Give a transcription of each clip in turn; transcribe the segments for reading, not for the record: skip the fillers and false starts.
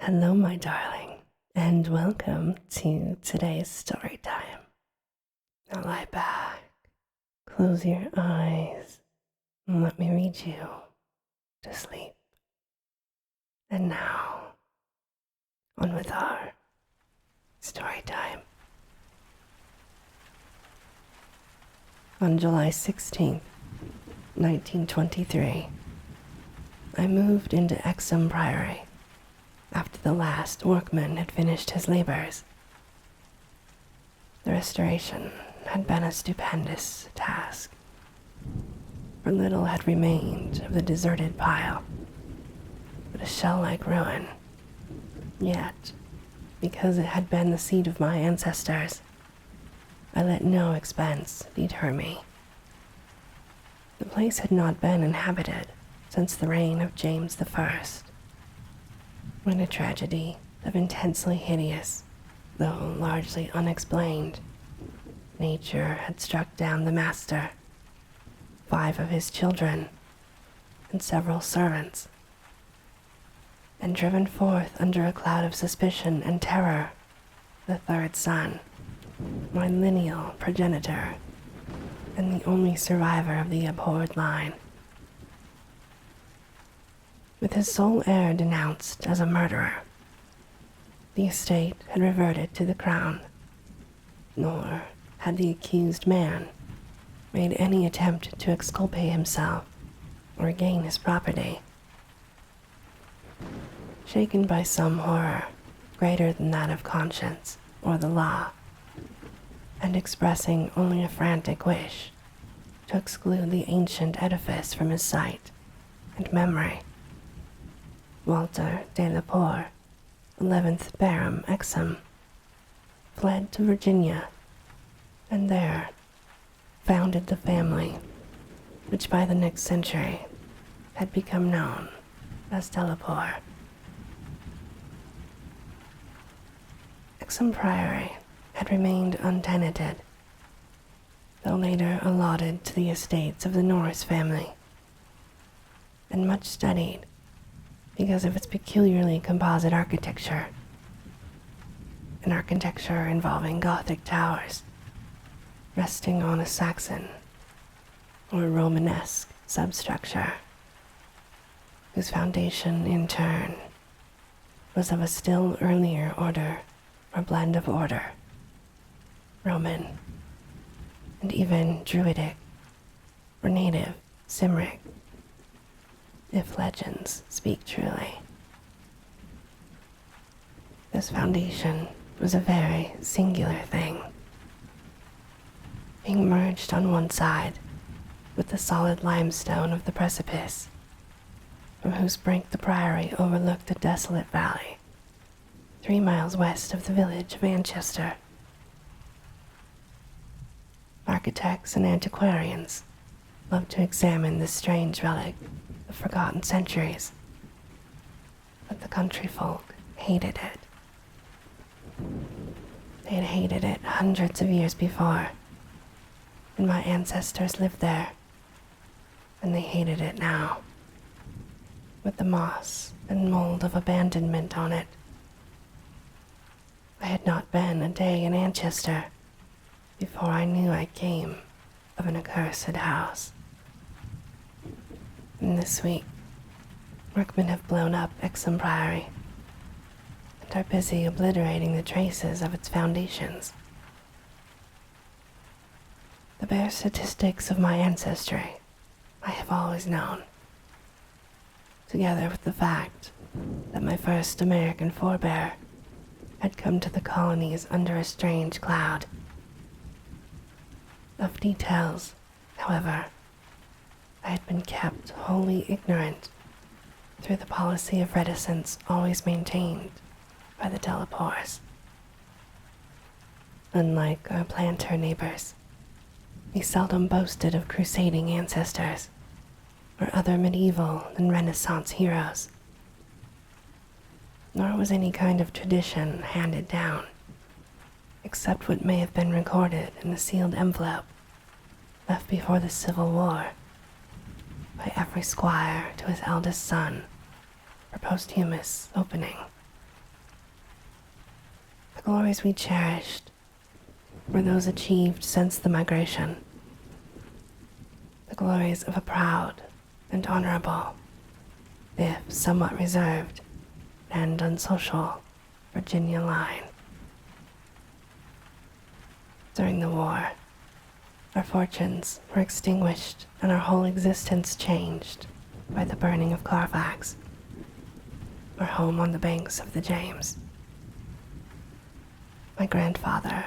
Hello, my darling, and welcome to today's story time. Now lie back, close your eyes, and let me read you to sleep. And now, on with our story time. On July 16th, 1923, I moved into Exham Priory after the last workman had finished his labors. The restoration had been a stupendous task, for little had remained of the deserted pile, but a shell-like ruin. Yet, because it had been the seat of my ancestors, I let no expense deter me. The place had not been inhabited since the reign of James I, when a tragedy of intensely hideous, though largely unexplained, nature had struck down the master, 5 of his children, and several servants, and driven forth under a cloud of suspicion and terror the 3rd son, my lineal progenitor, and the only survivor of the abhorred line. With his sole heir denounced as a murderer, the estate had reverted to the crown, nor had the accused man made any attempt to exculpate himself or regain his property. Shaken by some horror greater than that of conscience or the law, and expressing only a frantic wish to exclude the ancient edifice from his sight and memory, Walter de la Poer, 11th Baron Exham, fled to Virginia, and there founded the family which by the next century had become known as de la Poer. Exham Priory had remained untenanted, though later allotted to the estates of the Norris family, and much studied because of its peculiarly composite architecture, an architecture involving Gothic towers resting on a Saxon or Romanesque substructure, whose foundation in turn was of a still earlier order or blend of order, Roman, and even Druidic or native Cymric, if legends speak truly. This foundation was a very singular thing, being merged on one side with the solid limestone of the precipice, from whose brink the priory overlooked a desolate valley 3 miles west of the village of Manchester. Architects and antiquarians loved to examine this strange relic of forgotten centuries, but the country folk hated it. They had hated it hundreds of years before, and my ancestors lived there, and they hated it now, with the moss and mold of abandonment on it. I had not been a day in Manchester before I knew I came of an accursed house. And this week, workmen have blown up Exham Priory and are busy obliterating the traces of its foundations. The bare statistics of my ancestry I have always known, together with the fact that my first American forebear had come to the colonies under a strange cloud. Of details, however, I had been kept wholly ignorant through the policy of reticence always maintained by the de la Poers. Unlike our planter neighbors, we seldom boasted of crusading ancestors or other medieval and Renaissance heroes, nor was any kind of tradition handed down, except what may have been recorded in a sealed envelope left before the Civil War by every squire to his eldest son for posthumous opening glories we cherished were those achieved since the migration, the glories of a proud and honorable, if somewhat reserved and unsocial, Virginia line. During the war, our fortunes were extinguished and our whole existence changed by the burning of Carfax, our home on the banks of the James. My grandfather,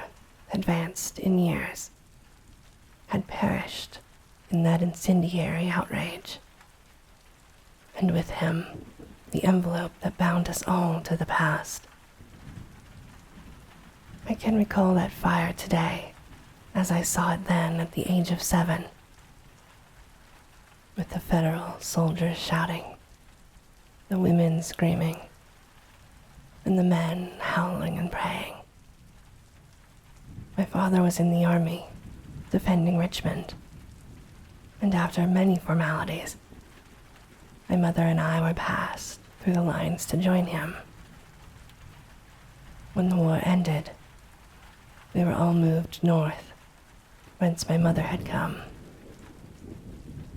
advanced in years, had perished in that incendiary outrage, and with him the envelope that bound us all to the past. I can recall that fire today as I saw it then at the age of 7, with the Federal soldiers shouting, the women screaming, and the men howling and praying. My father was in the army, defending Richmond, and after many formalities, my mother and I were passed through the lines to join him. When the war ended, we were all moved north, whence my mother had come,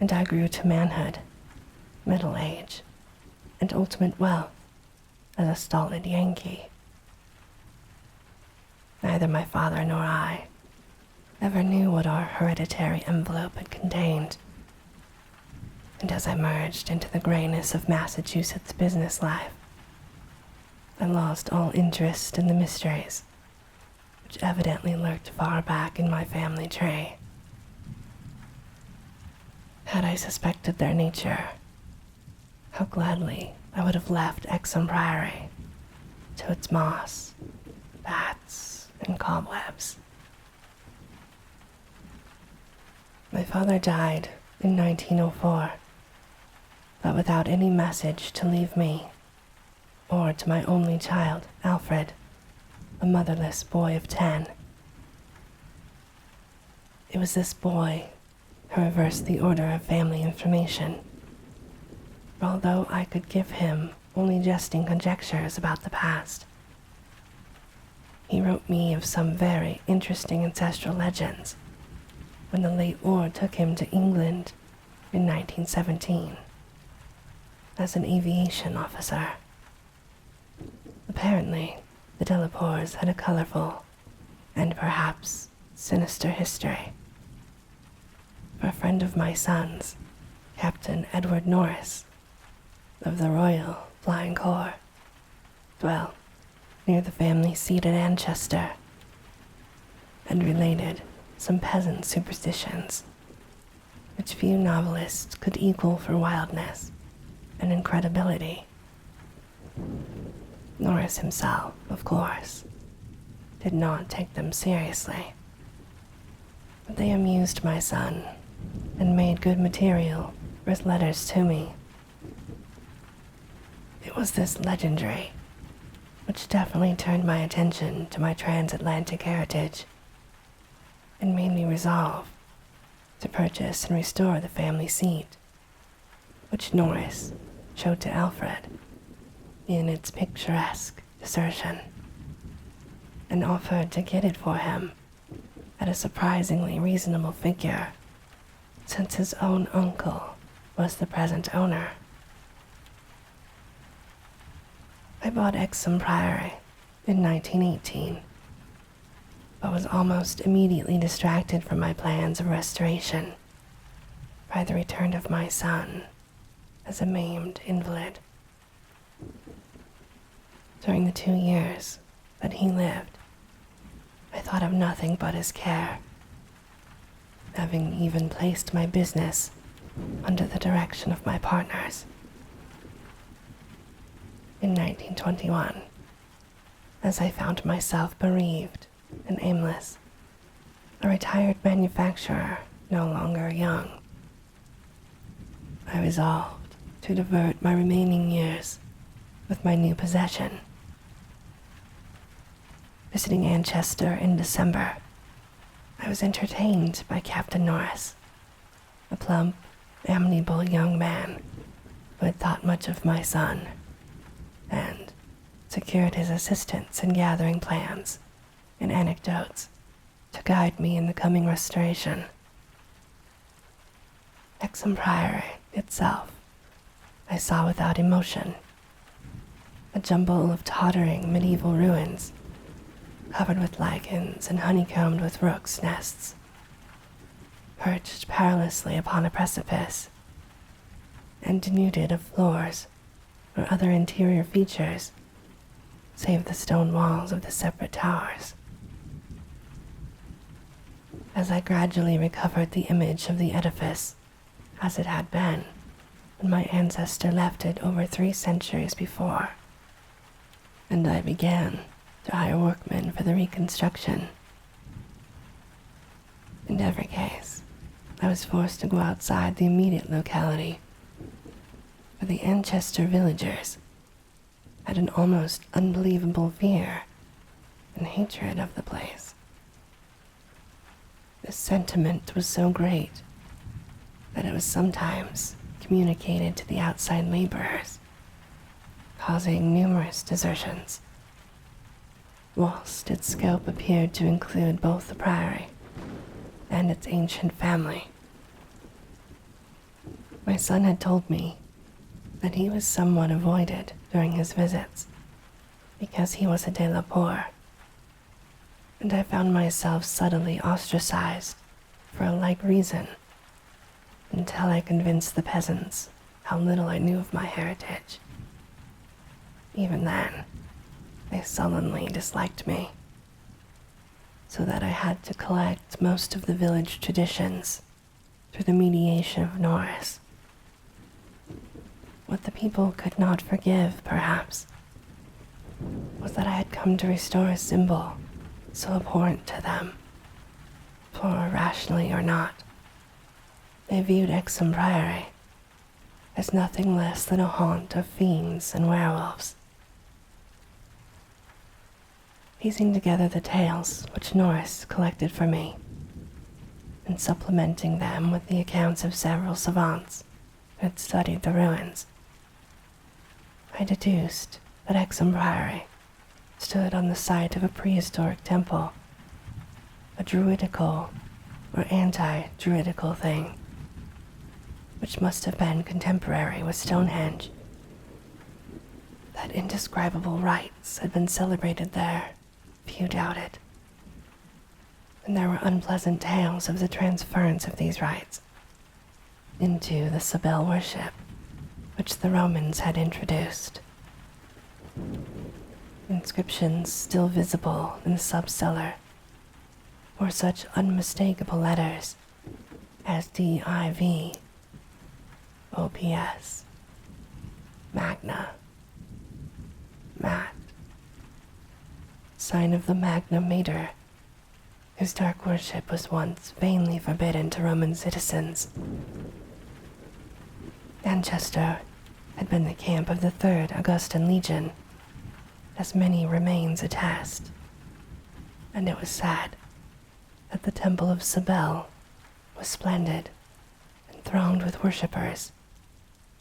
and I grew to manhood, middle age, and ultimate wealth as a stolid Yankee. Neither my father nor I ever knew what our hereditary envelope had contained, and as I merged into the grayness of Massachusetts business life, I lost all interest in the mysteries which evidently lurked far back in my family tree. Had I suspected their nature, how gladly I would have left Exham Priory to its moss, bats, and cobwebs. My father died in 1904, but without any message to leave me, or to my only child, Alfred, a motherless boy of 10. It was this boy who reversed the order of family information, for although I could give him only jesting conjectures about the past, he wrote me of some very interesting ancestral legends when the late war took him to England in 1917 as an aviation officer. Apparently, the Delapours had a colorful and perhaps sinister history. For a friend of my son's, Captain Edward Norris, of the Royal Flying Corps, dwelt near the family seat at Anchester, and related some peasant superstitions which few novelists could equal for wildness and incredibility. Norris himself, of course, did not take them seriously, but they amused my son and made good material for his letters to me. It was this legendary which definitely turned my attention to my transatlantic heritage and made me resolve to purchase and restore the family seat, which Norris showed to Alfred in its picturesque desertion, and offered to get it for him at a surprisingly reasonable figure, since his own uncle was the present owner. I bought Exham Priory in 1918, but was almost immediately distracted from my plans of restoration by the return of my son as a maimed invalid. During the 2 years that he lived, I thought of nothing but his care, having even placed my business under the direction of my partners. In 1921, as I found myself bereaved and aimless, a retired manufacturer no longer young, I resolved to divert my remaining years with my new possession. Visiting Anchester in December, I was entertained by Captain Norris, a plump, amiable young man who had thought much of my son, and, secured his assistance in gathering plans and anecdotes to guide me in the coming restoration. Exham Priory itself I saw without emotion, a jumble of tottering medieval ruins, covered with lichens and honeycombed with rooks' nests, perched perilously upon a precipice, and denuded of floors or other interior features, save the stone walls of the separate towers. As I gradually recovered the image of the edifice as it had been when my ancestor left it over 3 centuries before, and I began to hire workmen for the reconstruction. In every case, I was forced to go outside the immediate locality, for the Anchester villagers had an almost unbelievable fear and hatred of the place. This sentiment was so great that it was sometimes communicated to the outside laborers, causing numerous desertions, whilst its scope appeared to include both the priory and its ancient family. My son had told me that he was somewhat avoided during his visits because he was a de la Poor, and I found myself subtly ostracized for a like reason until I convinced the peasants how little I knew of my heritage. Even then, they sullenly disliked me, so that I had to collect most of the village traditions through the mediation of Norris. What the people could not forgive, perhaps, was that I had come to restore a symbol so abhorrent to them, for rationally or not, they viewed Exham Priory as nothing less than a haunt of fiends and werewolves. Piecing together the tales which Norris collected for me, and supplementing them with the accounts of several savants who had studied the ruins, I deduced that Exham Priory stood on the site of a prehistoric temple, a druidical or anti-druidical thing, which must have been contemporary with Stonehenge. That indescribable rites had been celebrated there, few doubted, and there were unpleasant tales of the transference of these rites into the Cybele worship which the Romans had introduced. Inscriptions still visible in the subcellar were such unmistakable letters as DIV, OPS, Magna, Mat, sign of the Magna Mater, whose dark worship was once vainly forbidden to Roman citizens. Manchester had been the camp of the 3rd Augustan Legion, as many remains attest, and it was said that the Temple of Cybele was splendid and thronged with worshippers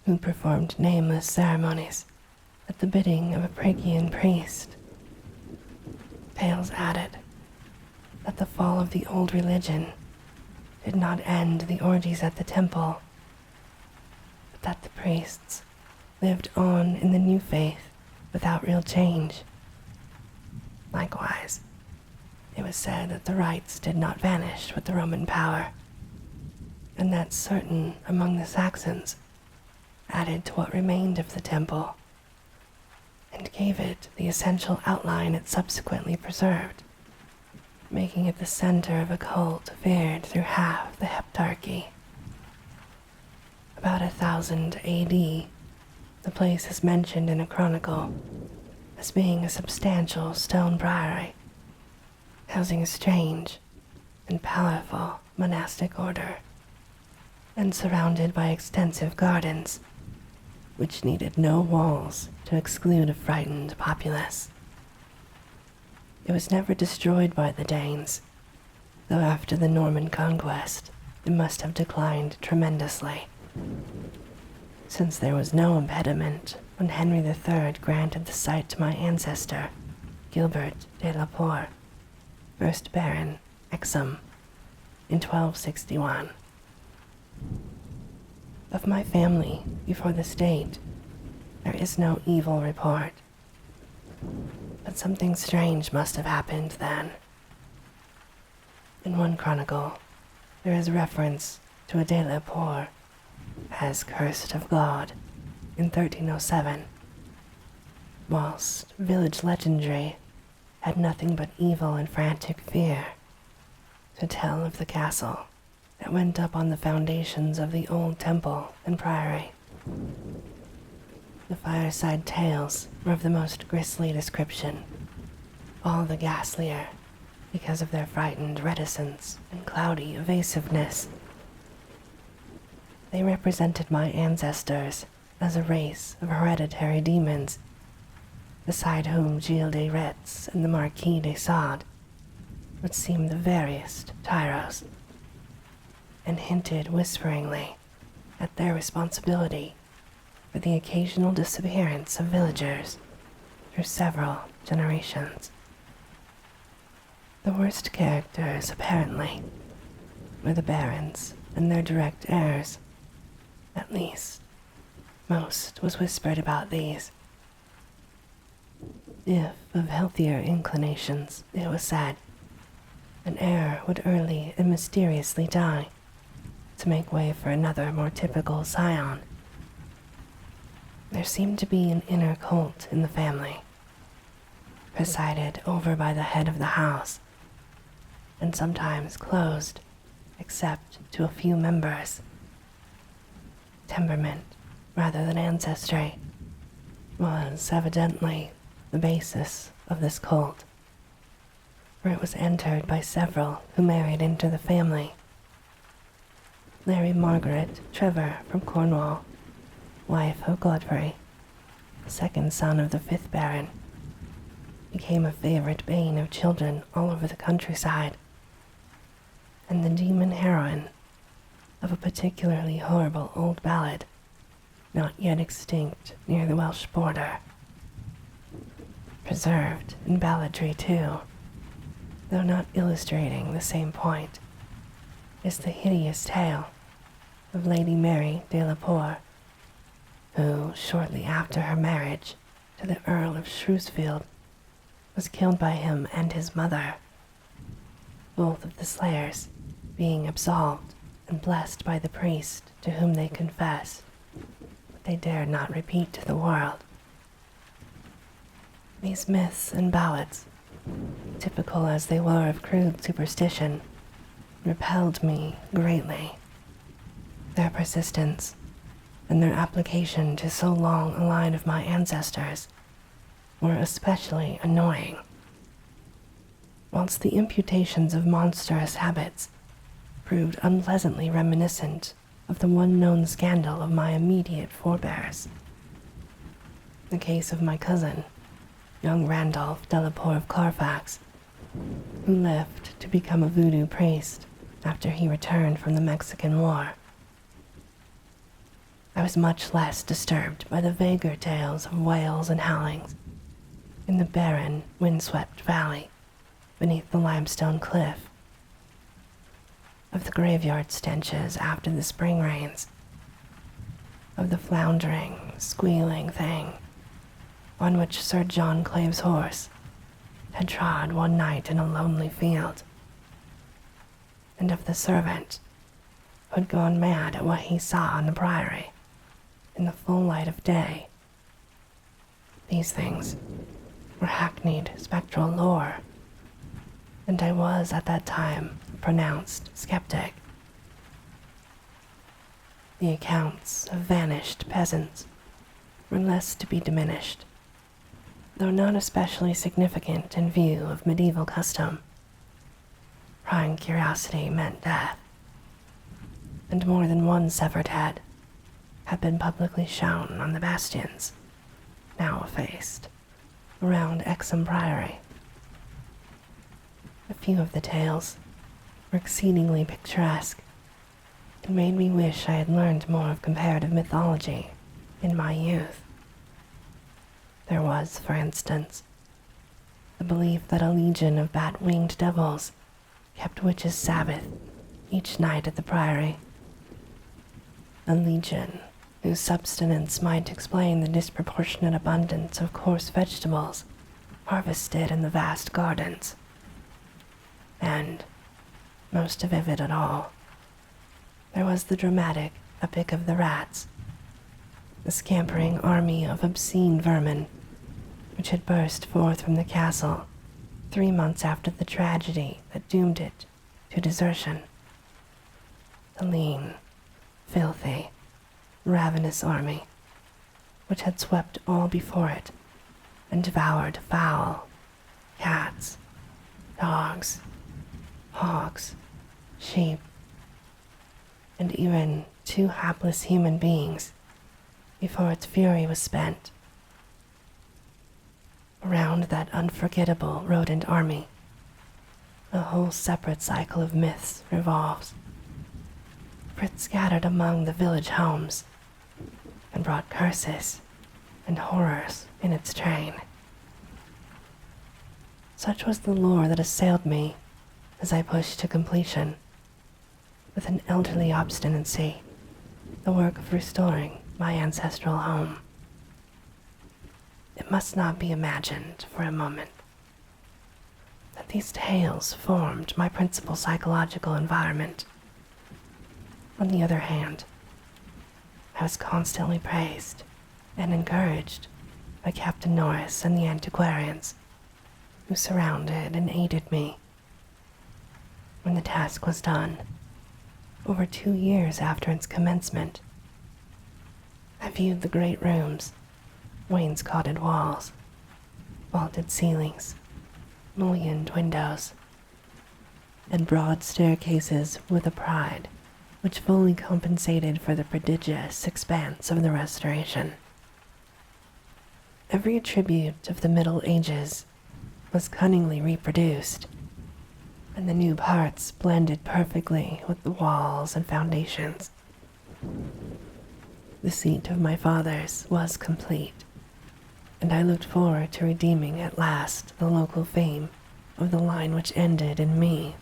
who performed nameless ceremonies at the bidding of a Phrygian priest. Tales added that the fall of the old religion did not end the orgies at the temple, but that the priests lived on in the new faith without real change. Likewise, it was said that the rites did not vanish with the Roman power, and that certain among the Saxons added to what remained of the temple and gave it the essential outline it subsequently preserved, making it the center of a cult feared through half the Heptarchy. About 1000 AD, the place is mentioned in a chronicle as being a substantial stone priory, housing a strange and powerful monastic order, and surrounded by extensive gardens, which needed no walls to exclude a frightened populace. It was never destroyed by the Danes, though after the Norman conquest it must have declined tremendously, since there was no impediment when Henry III granted the site to my ancestor, Gilbert de la Poer, 1st Baron, Exham, in 1261. Of my family before this date, there is no evil report, but something strange must have happened then. In one chronicle, there is reference to a de la Poer as cursed of God in 1307, whilst village legendary had nothing but evil and frantic fear to tell of the castle that went up on the foundations of the old temple and priory. The fireside tales were of the most grisly description, all the ghastlier because of their frightened reticence and cloudy evasiveness. They represented my ancestors as a race of hereditary demons, beside whom Gilles de Retz and the Marquis de Sade would seem the veriest tyros, and hinted whisperingly at their responsibility for the occasional disappearance of villagers through several generations. The worst characters, apparently, were the barons and their direct heirs. At least, most was whispered about these. If of healthier inclinations, it was said, an heir would early and mysteriously die to make way for another more typical scion. There seemed to be an inner cult in the family, presided over by the head of the house, and sometimes closed except to a few members. Temperament, rather than ancestry, was evidently the basis of this cult, for it was entered by several who married into the family. Larry Margaret Trevor from Cornwall, wife of Godfrey, the second son of the 5th Baron, became a favorite bane of children all over the countryside, and the demon heroine of a particularly horrible old ballad, not yet extinct near the Welsh border. Preserved in balladry too, though not illustrating the same point, is the hideous tale of Lady Mary de la Poer, who, shortly after her marriage to the Earl of Shrewsfield, was killed by him and his mother, both of the slayers being absolved and blessed by the priest to whom they confessed what they dared not repeat to the world. These myths and ballads, typical as they were of crude superstition, repelled me greatly. Their persistence and their application to so long a line of my ancestors were especially annoying, whilst the imputations of monstrous habits proved unpleasantly reminiscent of the one known scandal of my immediate forebears. The case of my cousin, young Randolph Delapoer of Carfax, who left to become a voodoo priest after he returned from the Mexican War. I was much less disturbed by the vaguer tales of wails and howlings in the barren, windswept valley beneath the limestone cliff, of the graveyard stenches after the spring rains, of the floundering, squealing thing on which Sir John Clave's horse had trod one night in a lonely field, and of the servant who had gone mad at what he saw in the priory in the full light of day. These things were hackneyed spectral lore, and I was at that time a pronounced skeptic. The accounts of vanished peasants were less to be diminished, though not especially significant in view of medieval custom. Prying curiosity meant death, and more than one severed head had been publicly shown on the bastions, now effaced, around Exham Priory. A few of the tales were exceedingly picturesque and made me wish I had learned more of comparative mythology in my youth. There was, for instance, the belief that a legion of bat-winged devils kept witches' Sabbath each night at the Priory. A legion whose subsistence might explain the disproportionate abundance of coarse vegetables harvested in the vast gardens. And, most vivid at all, there was the dramatic epic of the rats, the scampering army of obscene vermin which had burst forth from the castle 3 months after the tragedy that doomed it to desertion. The lean, filthy, ravenous army which had swept all before it and devoured fowl, cats, dogs, hogs, sheep, and even 2 hapless human beings before its fury was spent. Around that unforgettable rodent army, a whole separate cycle of myths revolves, for it scattered among the village homes and brought curses and horrors in its train. Such was the lore that assailed me as I pushed to completion, with an elderly obstinacy, the work of restoring my ancestral home. It must not be imagined for a moment that these tales formed my principal psychological environment. On the other hand, I was constantly praised and encouraged by Captain Norris and the antiquarians, who surrounded and aided me. When the task was done, over 2 years after its commencement, I viewed the great rooms, wainscoted walls, vaulted ceilings, mullioned windows, and broad staircases with a pride which fully compensated for the prodigious expanse of the restoration. Every attribute of the Middle Ages was cunningly reproduced, and the new parts blended perfectly with the walls and foundations. The seat of my fathers was complete, and I looked forward to redeeming at last the local fame of the line which ended in me.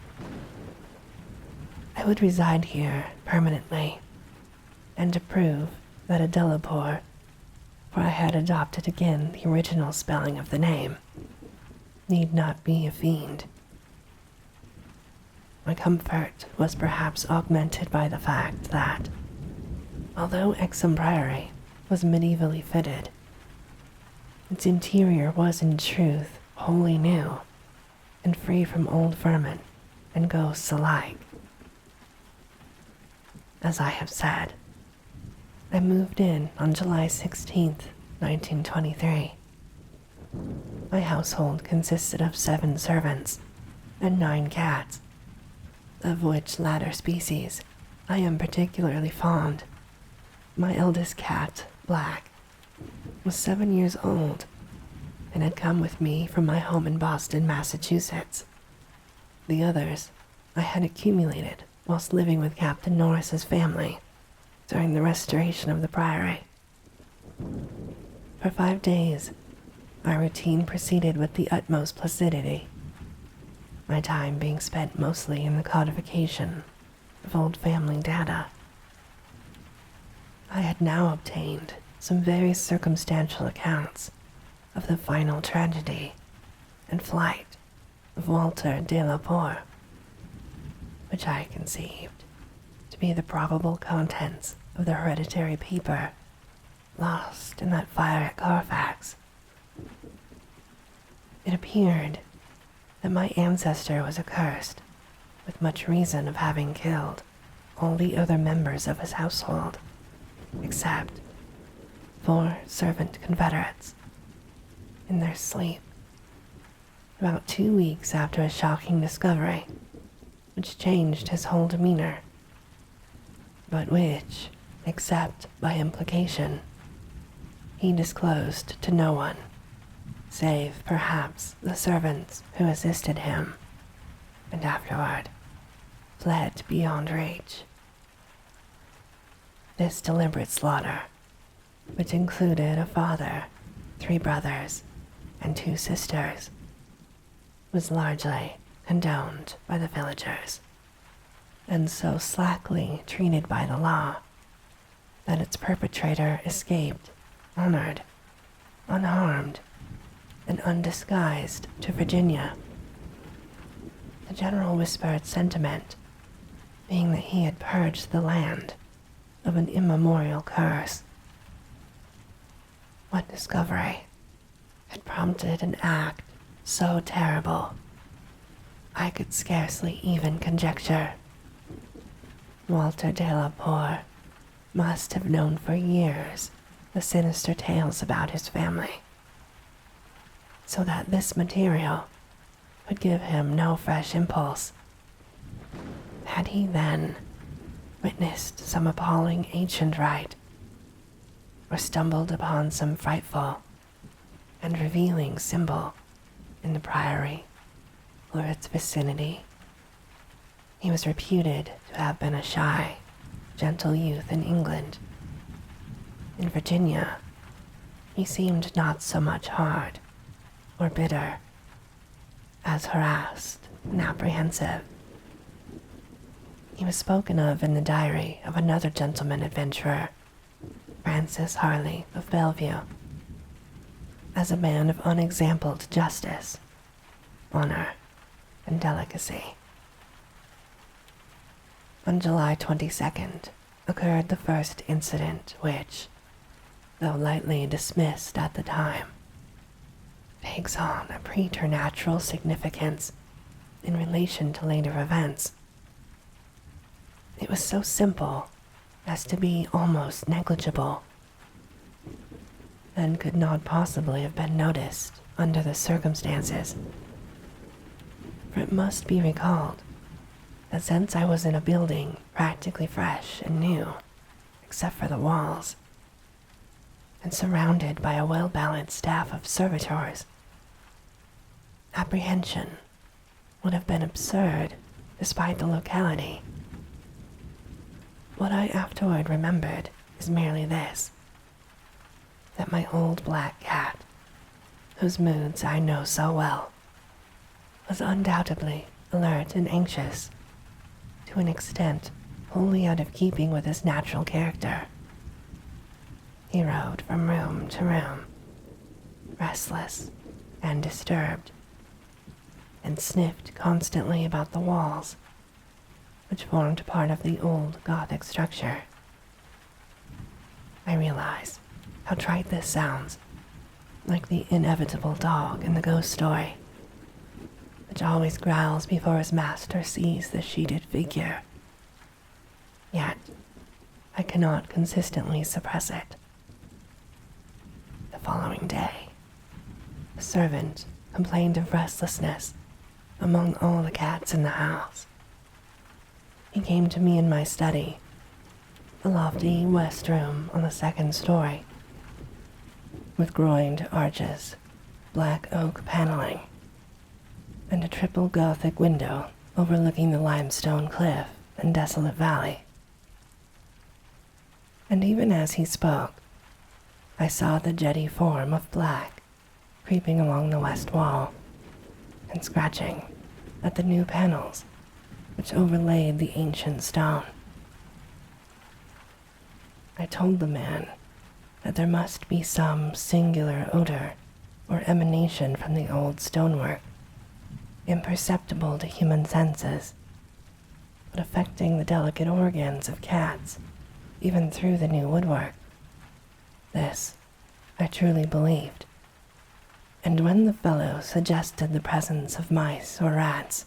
I would reside here permanently, and to prove that a Delapour, for I had adopted again the original spelling of the name, need not be a fiend. My comfort was perhaps augmented by the fact that, although Exham Priory was medievally fitted, its interior was in truth wholly new and free from old vermin and ghosts alike. As I have said, I moved in on July 16th, 1923. My household consisted of 7 servants and 9 cats, of which latter species I am particularly fond. My eldest cat, Black, was 7 years old and had come with me from my home in Boston, Massachusetts. The others I had accumulated whilst living with Captain Norris's family during the restoration of the Priory. For 5 days, my routine proceeded with the utmost placidity, my time being spent mostly in the codification of old family data. I had now obtained some very circumstantial accounts of the final tragedy and flight of Walter de la Poer, which I conceived to be the probable contents of the hereditary paper lost in that fire at Carfax. It appeared that my ancestor was accursed with much reason of having killed all the other members of his household, except 4 servant confederates, in their sleep, about 2 weeks after a shocking discovery which changed his whole demeanor, but which, except by implication, he disclosed to no one, save perhaps the servants who assisted him, and afterward fled beyond reach. This deliberate slaughter, which included a father, 3 brothers and 2 sisters, was largely condoned by the villagers, and so slackly treated by the law that its perpetrator escaped honored, unharmed, and undisguised to Virginia. The general whispered sentiment being that he had purged the land of an immemorial curse. What discovery had prompted an act so terrible, I could scarcely even conjecture. Walter de la Poer must have known for years the sinister tales about his family, so that this material would give him no fresh impulse. Had he then witnessed some appalling ancient rite, or stumbled upon some frightful and revealing symbol in the priory or its vicinity? He was reputed to have been a shy, gentle youth in England. In Virginia, he seemed not so much hard or bitter as harassed and apprehensive. He was spoken of in the diary of another gentleman adventurer, Francis Harley of Bellevue, as a man of unexampled justice, honor, and delicacy. On July 22nd occurred the first incident which, though lightly dismissed at the time, takes on a preternatural significance in relation to later events. It was so simple as to be almost negligible, and could not possibly have been noticed under the circumstances. For it must be recalled that since I was in a building practically fresh and new, except for the walls, and surrounded by a well-balanced staff of servitors, apprehension would have been absurd despite the locality. What I afterward remembered is merely this, that my old black cat, whose moods I know so well, was undoubtedly alert and anxious, to an extent wholly out of keeping with his natural character. He rode from room to room, restless and disturbed, and sniffed constantly about the walls, which formed part of the old Gothic structure. I realize how trite this sounds, like the inevitable dog in the ghost story, which always growls before his master sees the sheeted figure. Yet, I cannot consistently suppress it. The following day, a servant complained of restlessness among all the cats in the house. He came to me in my study, a lofty west room on the 2nd story, with groined arches, black oak paneling, and a triple Gothic window overlooking the limestone cliff and desolate valley. And even as he spoke, I saw the jetty form of black creeping along the west wall and scratching at the new panels which overlaid the ancient stone. I told the man that there must be some singular odor or emanation from the old stonework, imperceptible to human senses, but affecting the delicate organs of cats even through the new woodwork. This I truly believed, and when the fellow suggested the presence of mice or rats,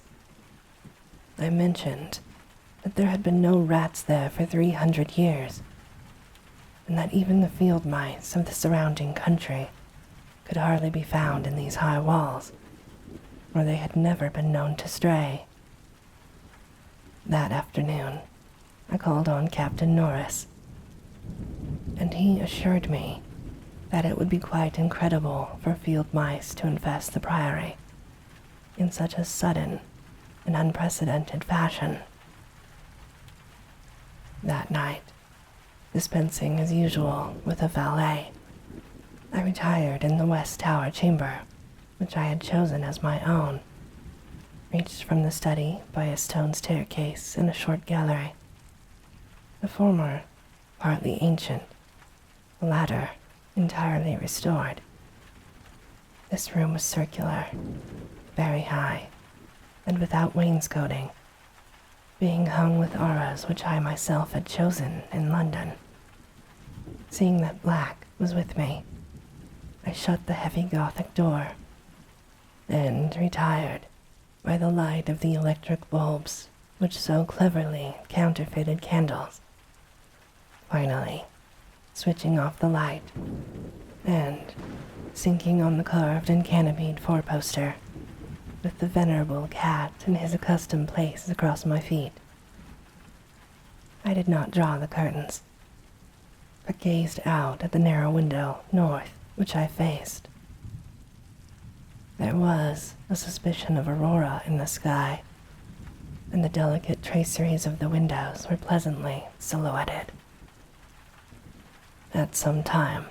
I mentioned that there had been no rats there for 300 years, and that even the field mice of the surrounding country could hardly be found in these high walls, or they had never been known to stray. That afternoon, I called on Captain Norris, and he assured me that it would be quite incredible for field mice to infest the priory in such a sudden and unprecedented fashion. That night, dispensing as usual with a valet, I retired in the west tower chamber, which I had chosen as my own, reached from the study by a stone staircase in a short gallery. The former, partly ancient, the latter, entirely restored. This room was circular, very high, and without wainscoting, being hung with auras which I myself had chosen in London. Seeing that black was with me, I shut the heavy Gothic door, and retired by the light of the electric bulbs which so cleverly counterfeited candles. Finally, switching off the light, and sinking on the carved and canopied four-poster, with the venerable cat in his accustomed place across my feet. I did not draw the curtains, but gazed out at the narrow window north which I faced. There was a suspicion of aurora in the sky, and the delicate traceries of the windows were pleasantly silhouetted. At some time,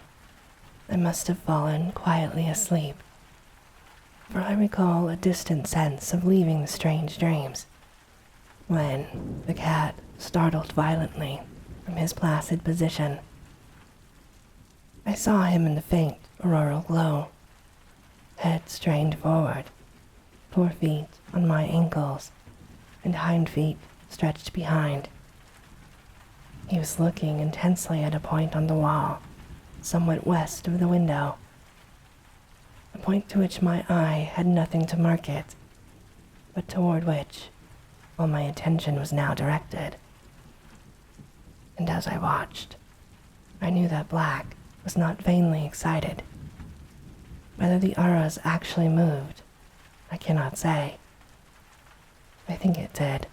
I must have fallen quietly asleep, for I recall a distant sense of leaving the strange dreams, when the cat startled violently from his placid position. I saw him in the faint auroral glow, head strained forward, forefeet on my ankles, and hind feet stretched behind. He was looking intensely at a point on the wall, somewhat west of the window, a point to which my eye had nothing to mark it, but toward which all my attention was now directed. And as I watched, I knew that black was not vainly excited. Whether the auras actually moved, I cannot say. I think it did,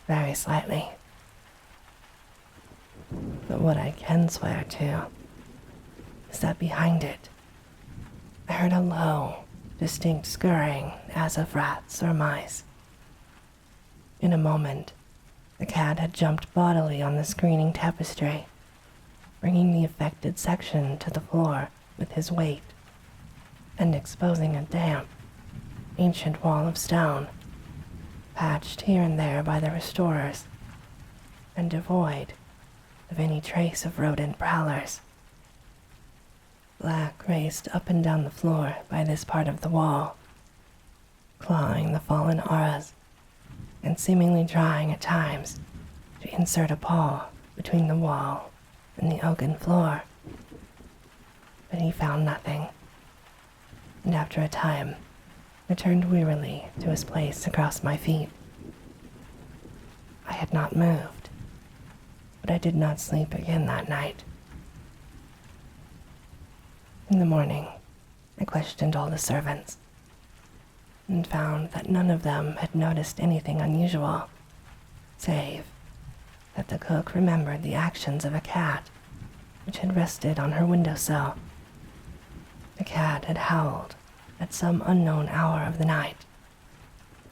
very slightly. But what I can swear to is that behind it, I heard a low, distinct scurrying as of rats or mice. In a moment, the cat had jumped bodily on the screening tapestry, bringing the affected section to the floor with his weight, and exposing a damp, ancient wall of stone, patched here and there by the restorers, and devoid of any trace of rodent prowlers. Black raced up and down the floor by this part of the wall, clawing the fallen auras, and seemingly trying at times to insert a paw between the wall and the oaken floor. But he found nothing, and after a time returned wearily to his place across my feet. I had not moved, but I did not sleep again that night. In the morning, I questioned all the servants, and found that none of them had noticed anything unusual, save that the cook remembered the actions of a cat which had rested on her windowsill. The cat had howled at some unknown hour of the night,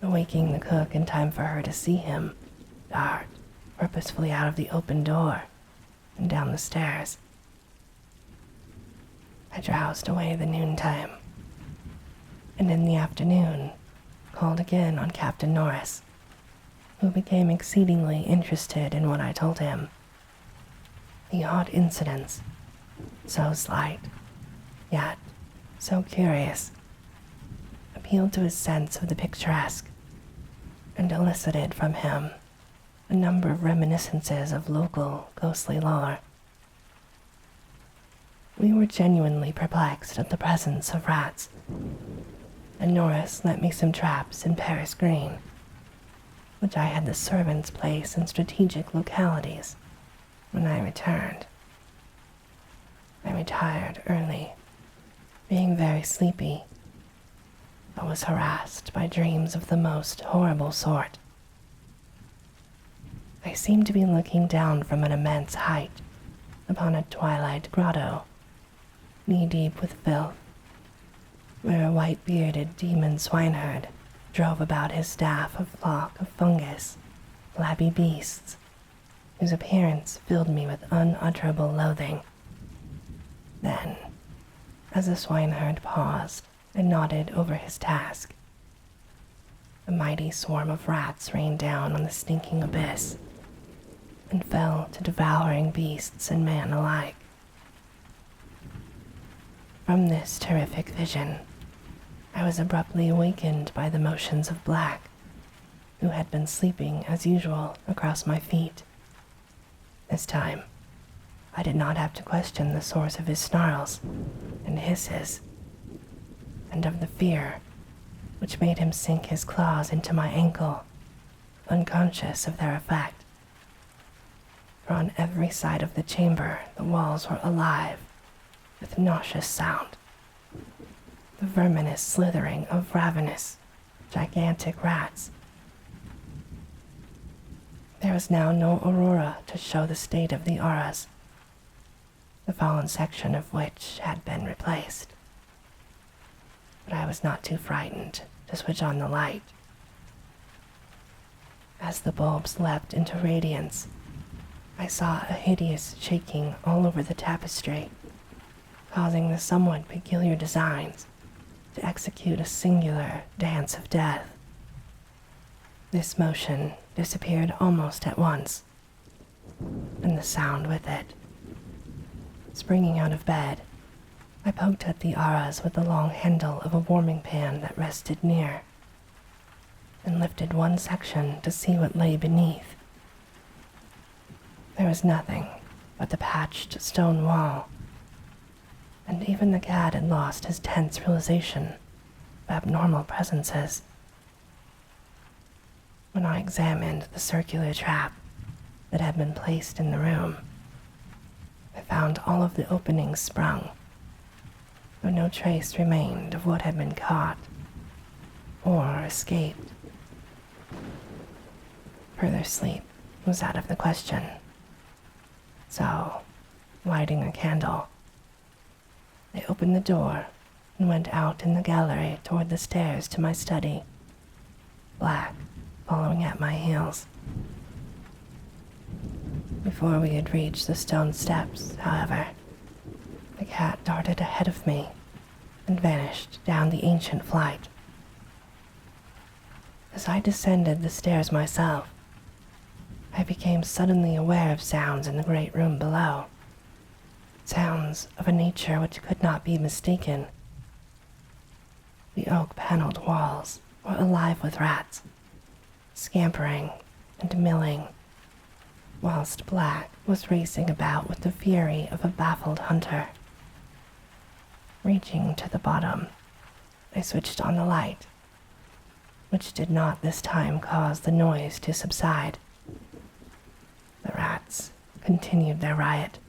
awaking the cook in time for her to see him dart purposefully out of the open door and down the stairs. I drowsed away the noontime, and in the afternoon called again on Captain Norris, who became exceedingly interested in what I told him. The odd incidents, so slight, yet so curious, appealed to his sense of the picturesque, and elicited from him a number of reminiscences of local ghostly lore. We were genuinely perplexed at the presence of rats, and Norris lent me some traps in Paris Green, which I had the servants place in strategic localities when I returned. I retired early, being very sleepy, but was harassed by dreams of the most horrible sort. I seemed to be looking down from an immense height upon a twilight grotto, knee-deep with filth, where a white-bearded demon swineherd drove about his staff a flock of fungus, flabby beasts, whose appearance filled me with unutterable loathing. Then, as the swineherd paused and nodded over his task, a mighty swarm of rats rained down on the stinking abyss and fell to devouring beasts and man alike. From this terrific vision, I was abruptly awakened by the motions of Black, who had been sleeping as usual across my feet. This time, I did not have to question the source of his snarls and hisses, and of the fear which made him sink his claws into my ankle, unconscious of their effect. For on every side of the chamber the walls were alive with nauseous sound, the verminous slithering of ravenous, gigantic rats. There was now no aurora to show the state of the auras, the fallen section of which had been replaced. But I was not too frightened to switch on the light. As the bulbs leapt into radiance, I saw a hideous shaking all over the tapestry, causing the somewhat peculiar designs to execute a singular dance of death. This motion disappeared almost at once, and the sound with it. Springing out of bed, I poked at the auras with the long handle of a warming pan that rested near, and lifted one section to see what lay beneath. There was nothing but the patched stone wall, and even the cat had lost his tense realization of abnormal presences. When I examined the circular trap that had been placed in the room, I found all of the openings sprung, though no trace remained of what had been caught or escaped. Further sleep was out of the question, so, lighting a candle, I opened the door and went out in the gallery toward the stairs to my study, Black following at my heels. Before we had reached the stone steps, however, the cat darted ahead of me and vanished down the ancient flight. As I descended the stairs myself, I became suddenly aware of sounds in the great room below, sounds of a nature which could not be mistaken. The oak-paneled walls were alive with rats, scampering and milling, whilst Black was racing about with the fury of a baffled hunter. Reaching to the bottom, I switched on the light, which did not this time cause the noise to subside. The rats continued their riot,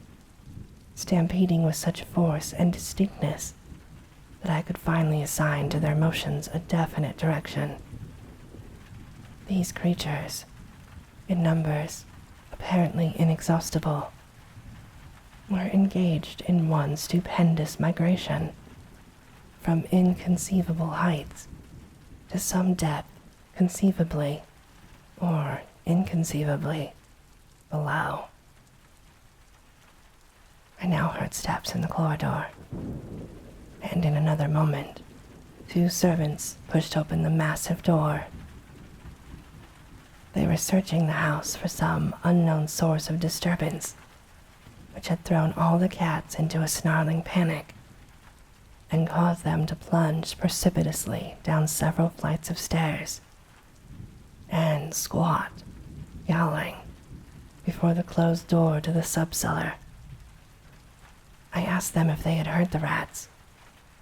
stampeding with such force and distinctness that I could finally assign to their motions a definite direction. These creatures, in numbers apparently inexhaustible, were engaged in one stupendous migration from inconceivable heights to some depth conceivably or inconceivably below. I now heard steps in the corridor, and in another moment, 2 servants pushed open the massive door. They were searching the house for some unknown source of disturbance, which had thrown all the cats into a snarling panic and caused them to plunge precipitously down several flights of stairs and squat, yowling, before the closed door to the sub-cellar. I asked them if they had heard the rats,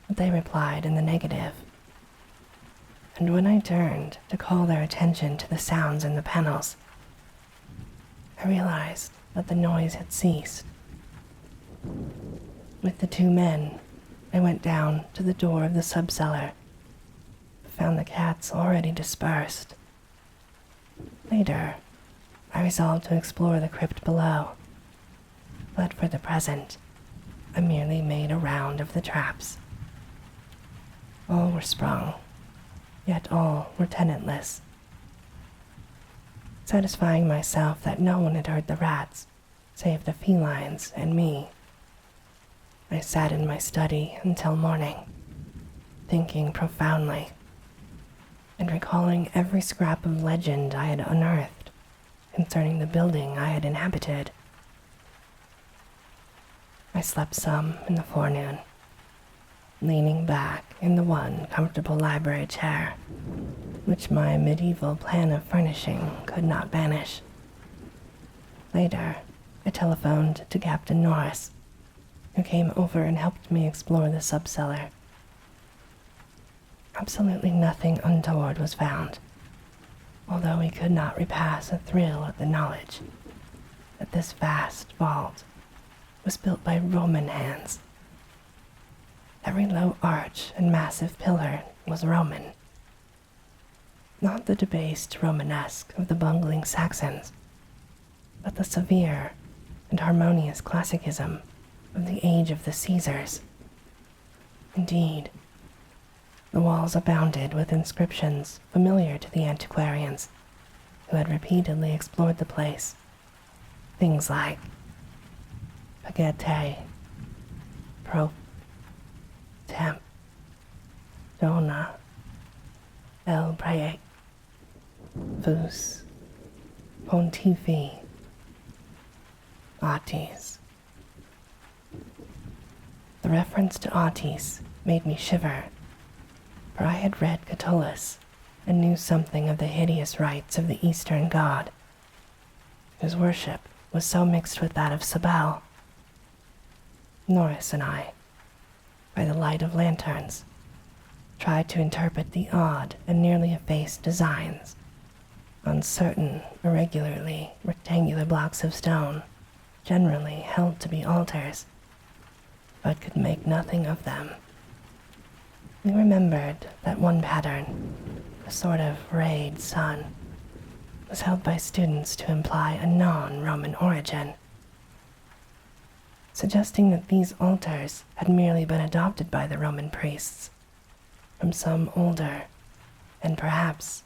but they replied in the negative. And when I turned to call their attention to the sounds in the panels, I realized that the noise had ceased. With the 2 men, I went down to the door of the sub-cellar, but found the cats already dispersed. Later, I resolved to explore the crypt below, but for the present, I merely made a round of the traps. All were sprung, yet all were tenantless. Satisfying myself that no one had heard the rats, save the felines and me, I sat in my study until morning, thinking profoundly and recalling every scrap of legend I had unearthed concerning the building I had inhabited. I slept some in the forenoon, leaning back in the one comfortable library chair, which my medieval plan of furnishing could not banish. Later, I telephoned to Captain Norris, who came over and helped me explore the subcellar. Absolutely nothing untoward was found, although we could not repress a thrill at the knowledge that this vast vault was built by Roman hands. Every low arch and massive pillar was Roman. Not the debased Romanesque of the bungling Saxons, but the severe and harmonious classicism of the age of the Caesars. Indeed, the walls abounded with inscriptions familiar to the antiquarians who had repeatedly explored the place. Things like Pagete, Pro, Temp, Dona, El Prae, Fus, Pontifi, Atis. The reference to Atis made me shiver, for I had read Catullus and knew something of the hideous rites of the Eastern god, whose worship was so mixed with that of Cybele. Norris and I, by the light of lanterns, tried to interpret the odd and nearly effaced designs on certain irregularly rectangular blocks of stone generally held to be altars, but could make nothing of them. We remembered that one pattern, a sort of rayed sun, was held by students to imply a non-Roman origin, suggesting that these altars had merely been adopted by the Roman priests from some older and perhaps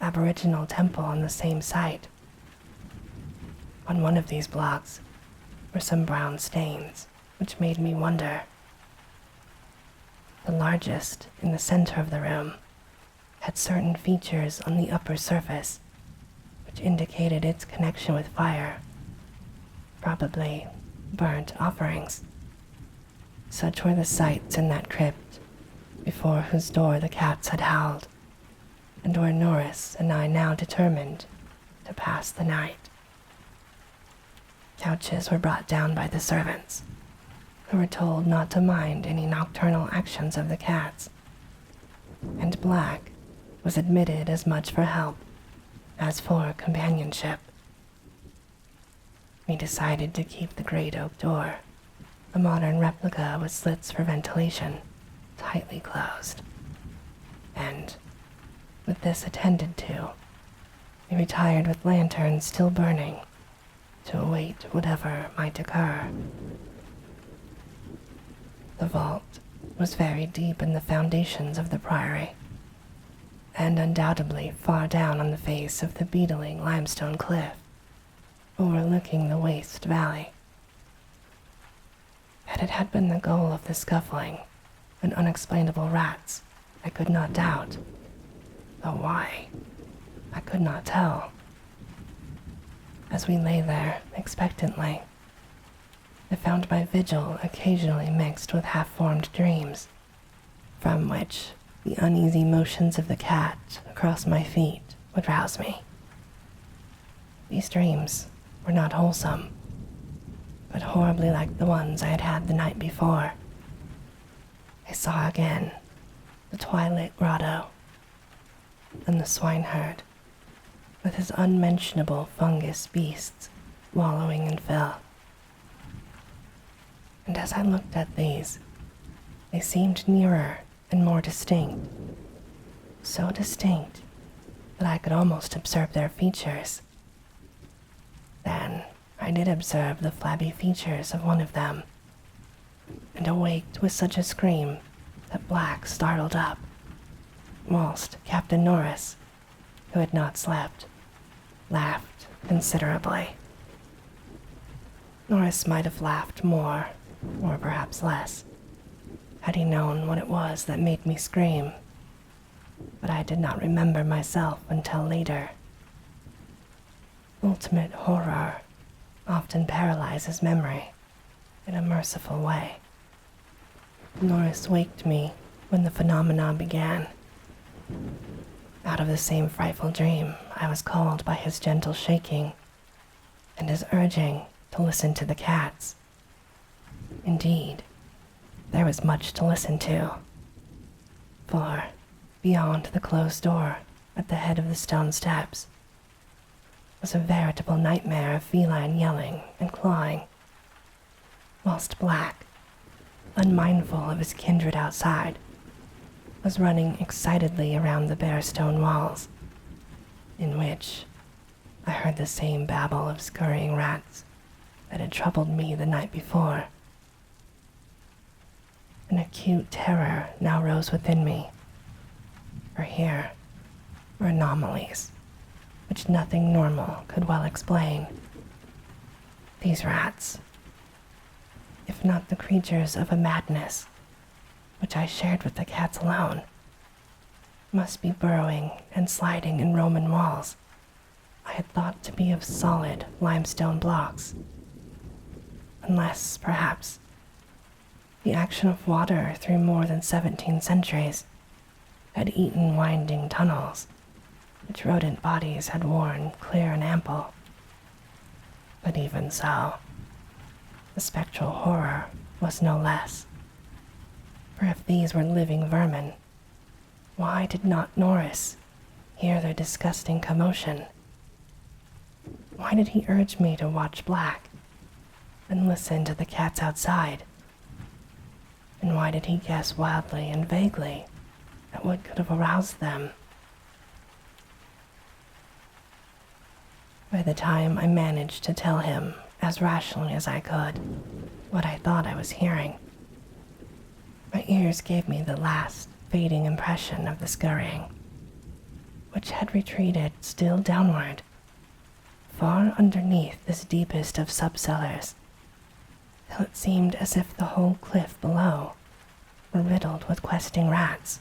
aboriginal temple on the same site. On one of these blocks were some brown stains, which made me wonder. The largest, in the center of the room, had certain features on the upper surface which indicated its connection with fire, probably burnt offerings. Such were the sights in that crypt before whose door the cats had howled, and where Norris and I now determined to pass the night. Couches were brought down by the servants, who were told not to mind any nocturnal actions of the cats, and Black was admitted as much for help as for companionship. We decided to keep the great oak door, a modern replica with slits for ventilation, tightly closed, and, with this attended to, we retired with lanterns still burning to await whatever might occur. The vault was very deep in the foundations of the priory, and undoubtedly far down on the face of the beetling limestone cliff, overlooking the waste valley. That it had been the goal of the scuffling and unexplainable rats, I could not doubt, though why, I could not tell. As we lay there expectantly, I found my vigil occasionally mixed with half-formed dreams, from which the uneasy motions of the cat across my feet would rouse me. These dreams were not wholesome, but horribly like the ones I had had the night before. I saw again the twilight grotto, and the swineherd, with his unmentionable fungus beasts wallowing in fill. And as I looked at these, they seemed nearer and more distinct, so distinct that I could almost observe their features. Then I did observe the flabby features of one of them, and awaked with such a scream that Black startled up, whilst Captain Norris, who had not slept, laughed considerably. Norris might have laughed more or perhaps less, had he known what it was that made me scream. But I did not remember myself until later. Ultimate horror often paralyzes memory in a merciful way. Norris waked me when the phenomenon began. Out of the same frightful dream, I was called by his gentle shaking and his urging to listen to the cats. Indeed, there was much to listen to, for beyond the closed door at the head of the stone steps was a veritable nightmare of feline yelling and clawing, whilst Black, unmindful of his kindred outside, was running excitedly around the bare stone walls, in which I heard the same babble of scurrying rats that had troubled me the night before. An acute terror now rose within me, for here were anomalies which nothing normal could well explain. These rats, if not the creatures of a madness which I shared with the cats alone, must be burrowing and sliding in Roman walls I had thought to be of solid limestone blocks, unless, perhaps, the action of water through more than 17 centuries had eaten winding tunnels which rodent bodies had worn clear and ample. But even so, the spectral horror was no less. For if these were living vermin, why did not Norris hear their disgusting commotion? Why did he urge me to watch Black and listen to the cats outside? And why did he guess wildly and vaguely at what could have aroused them? By the time I managed to tell him, as rationally as I could, what I thought I was hearing, my ears gave me the last fading impression of the scurrying, which had retreated still downward, far underneath this deepest of subcellars, till it seemed as if the whole cliff below were riddled with questing rats.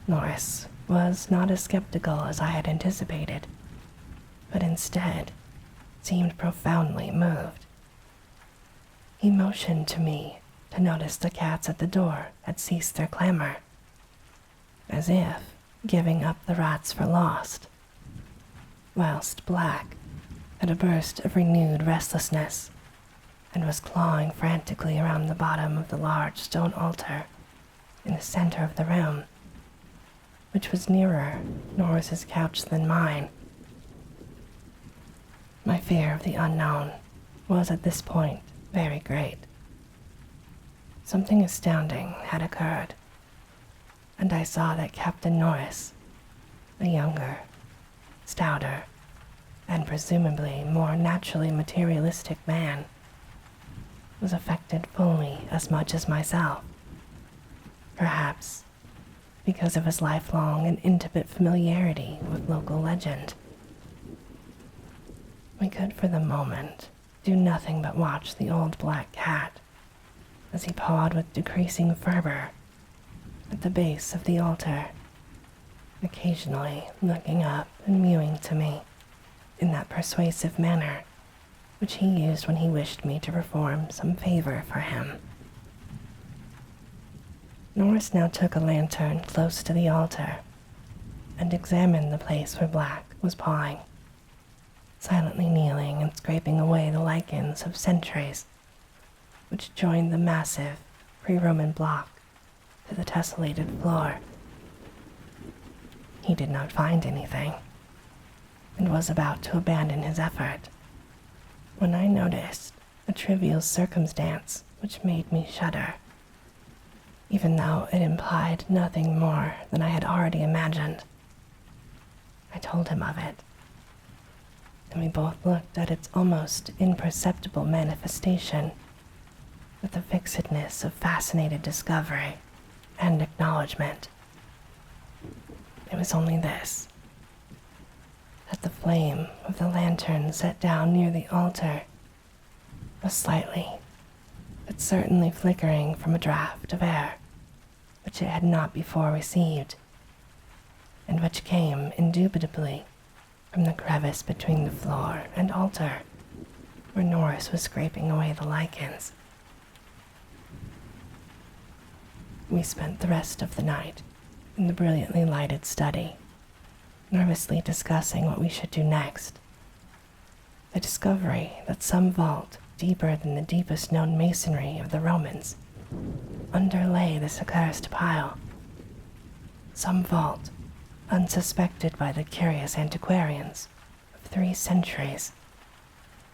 Norris was not as skeptical as I had anticipated, but instead seemed profoundly moved. He motioned to me to notice the cats at the door had ceased their clamor, as if giving up the rats for lost, whilst Black had a burst of renewed restlessness and was clawing frantically around the bottom of the large stone altar in the center of the room, which was nearer Norris's couch than mine. My fear of the unknown was at this point very great. Something astounding had occurred, and I saw that Captain Norris, a younger, stouter, and presumably more naturally materialistic man, was affected fully as much as myself, perhaps because of his lifelong and intimate familiarity with local legend. We could for the moment do nothing but watch the old black cat as he pawed with decreasing fervor at the base of the altar, occasionally looking up and mewing to me in that persuasive manner which he used when he wished me to perform some favor for him. Norris now took a lantern close to the altar and examined the place where Black was pawing, silently kneeling and scraping away the lichens of centuries which joined the massive pre-Roman block to the tessellated floor. He did not find anything, and was about to abandon his effort, when I noticed a trivial circumstance which made me shudder, even though it implied nothing more than I had already imagined. I told him of it, and we both looked at its almost imperceptible manifestation with the fixedness of fascinated discovery and acknowledgement. It was only this, that the flame of the lantern set down near the altar was slightly but certainly flickering from a draught of air which it had not before received, and which came indubitably from the crevice between the floor and altar, where Norris was scraping away the lichens. We spent the rest of the night in the brilliantly lighted study, nervously discussing what we should do next. The discovery that some vault deeper than the deepest known masonry of the Romans underlay this accursed pile, some vault unsuspected by the curious antiquarians of 3 centuries,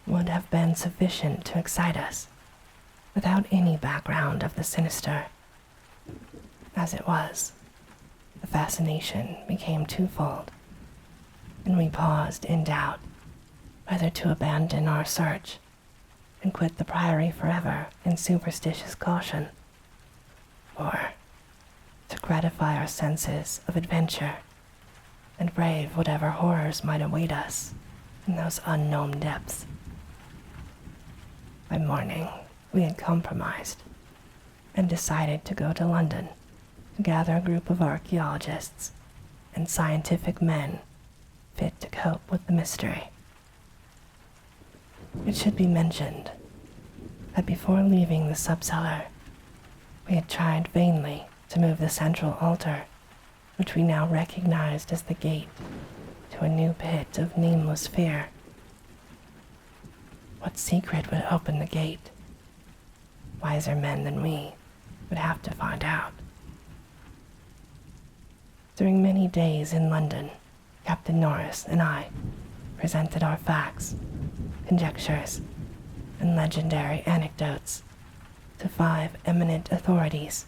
would have been sufficient to excite us without any background of the sinister. As it was, the fascination became twofold, and we paused in doubt whether to abandon our search and quit the priory forever in superstitious caution, or to gratify our senses of adventure and brave whatever horrors might await us in those unknown depths. By morning, we had compromised and decided to go to London to gather a group of archaeologists and scientific men fit to cope with the mystery. It should be mentioned that before leaving the subcellar, we had tried vainly to move the central altar, which we now recognized as the gate to a new pit of nameless fear. What secret would open the gate? Wiser men than we would have to find out. During many days in London, Captain Norris and I presented our facts, conjectures, and legendary anecdotes to 5 eminent authorities,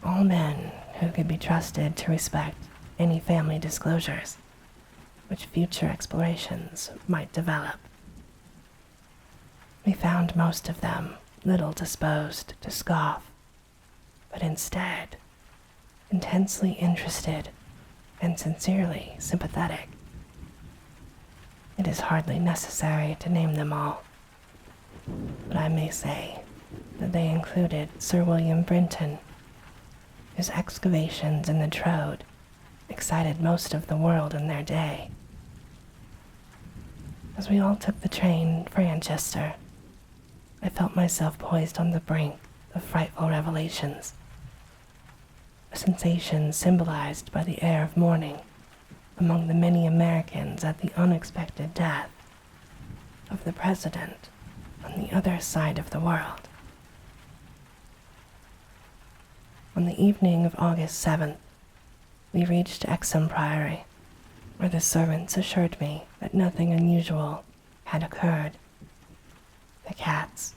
all men who could be trusted to respect any family disclosures which future explorations might develop. We found most of them little disposed to scoff, but instead intensely interested and sincerely sympathetic. It is hardly necessary to name them all, but I may say that they included Sir William Brinton, whose excavations in the Trode excited most of the world in their day. As we all took the train for Manchester, I felt myself poised on the brink of frightful revelations, a sensation symbolized by the air of mourning among the many Americans at the unexpected death of the president on the other side of the world. On the evening of August 7th, we reached Exham Priory, where the servants assured me that nothing unusual had occurred. The cats,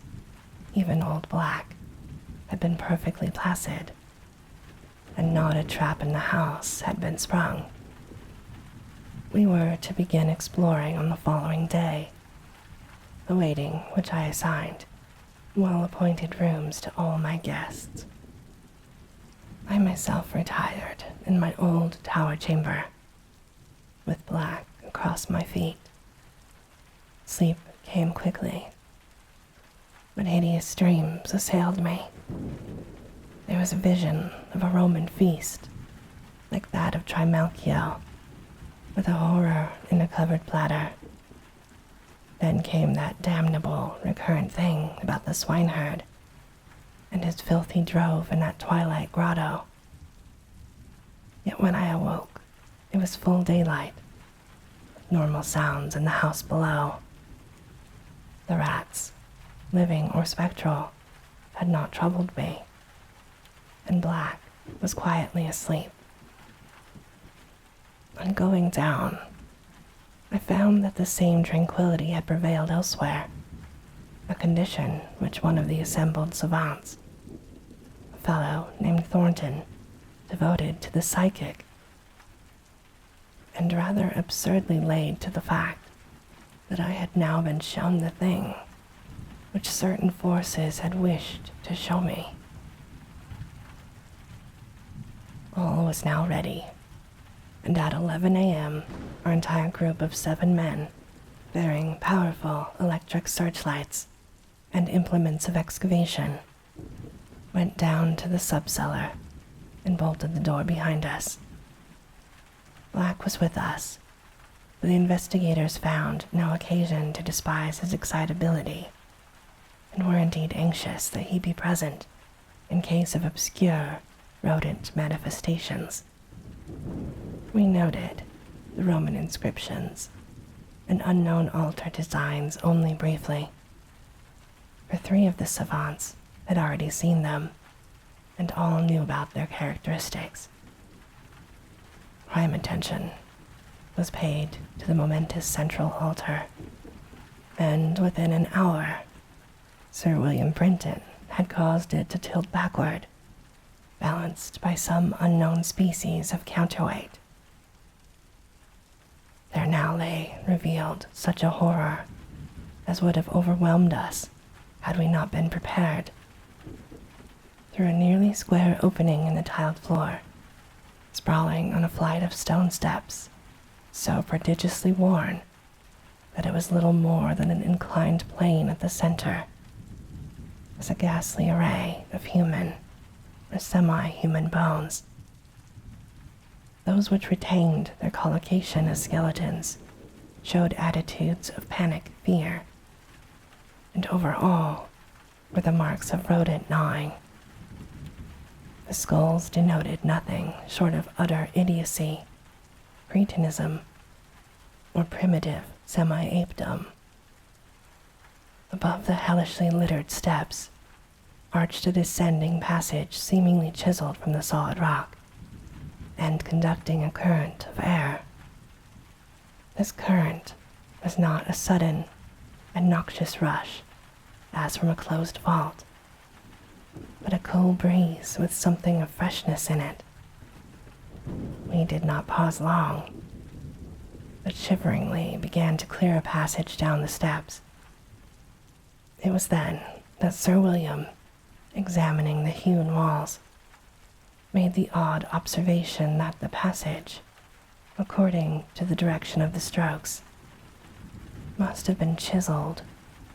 even Old Black, had been perfectly placid, and not a trap in the house had been sprung. We were to begin exploring on the following day, awaiting which I assigned well-appointed rooms to all my guests. I myself retired in my old tower chamber, with Black across my feet. Sleep came quickly, but hideous dreams assailed me. There was a vision of a Roman feast, like that of Trimalchio, with a horror in a covered platter. Then came that damnable recurrent thing about the swineherd and his filthy drove in that twilight grotto. Yet when I awoke, it was full daylight, with normal sounds in the house below. The rats, living or spectral, had not troubled me, and Black was quietly asleep. On going down, I found that the same tranquility had prevailed elsewhere, a condition which one of the assembled savants, a fellow named Thornton, devoted to the psychic, and rather absurdly laid to the fact that I had now been shown the thing which certain forces had wished to show me. All was now ready, and at 11 a.m., our entire group of 7 men, bearing powerful electric searchlights, and implements of excavation, went down to the subcellar and bolted the door behind us. Black was with us, but the investigators found no occasion to despise his excitability, and were indeed anxious that he be present in case of obscure rodent manifestations. We noted the Roman inscriptions and unknown altar designs only briefly, for 3 of the savants had already seen them, and all knew about their characteristics. Prime attention was paid to the momentous central altar, and within an hour, Sir William Brinton had caused it to tilt backward, balanced by some unknown species of counterweight. There now lay revealed such a horror as would have overwhelmed us had we not been prepared. Through a nearly square opening in the tiled floor, sprawling on a flight of stone steps, so prodigiously worn that it was little more than an inclined plane at the center, was a ghastly array of human or semi-human bones. Those which retained their collocation as skeletons showed attitudes of panic fear, and over all were the marks of rodent gnawing. The skulls denoted nothing short of utter idiocy, cretinism, or primitive semi-apedom. Above the hellishly littered steps arched a descending passage seemingly chiseled from the solid rock, and conducting a current of air. This current was not a sudden and noxious rush, as from a closed vault, but a cool breeze with something of freshness in it. We did not pause long, but shiveringly began to clear a passage down the steps. It was then that Sir William, examining the hewn walls, made the odd observation that the passage, according to the direction of the strokes, must have been chiseled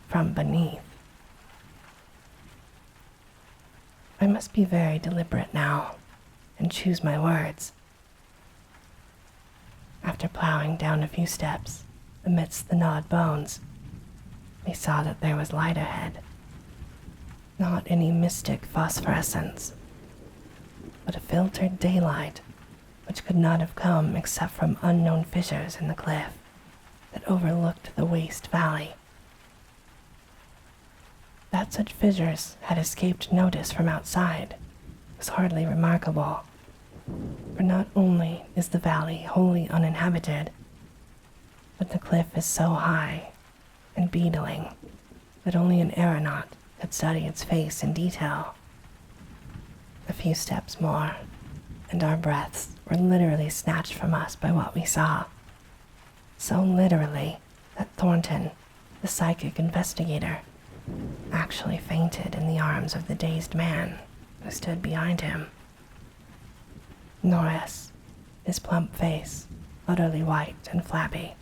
from beneath. I must be very deliberate now and choose my words. After plowing down a few steps amidst the gnawed bones, we saw that there was light ahead. Not any mystic phosphorescence, but a filtered daylight which could not have come except from unknown fissures in the cliff that overlooked the waste valley. That such fissures had escaped notice from outside was hardly remarkable, for not only is the valley wholly uninhabited, but the cliff is so high and beetling that only an aeronaut could study its face in detail. A few steps more, and our breaths were literally snatched from us by what we saw. So literally that Thornton, the psychic investigator, actually fainted in the arms of the dazed man who stood behind him. Norris, his plump face utterly white and flabby,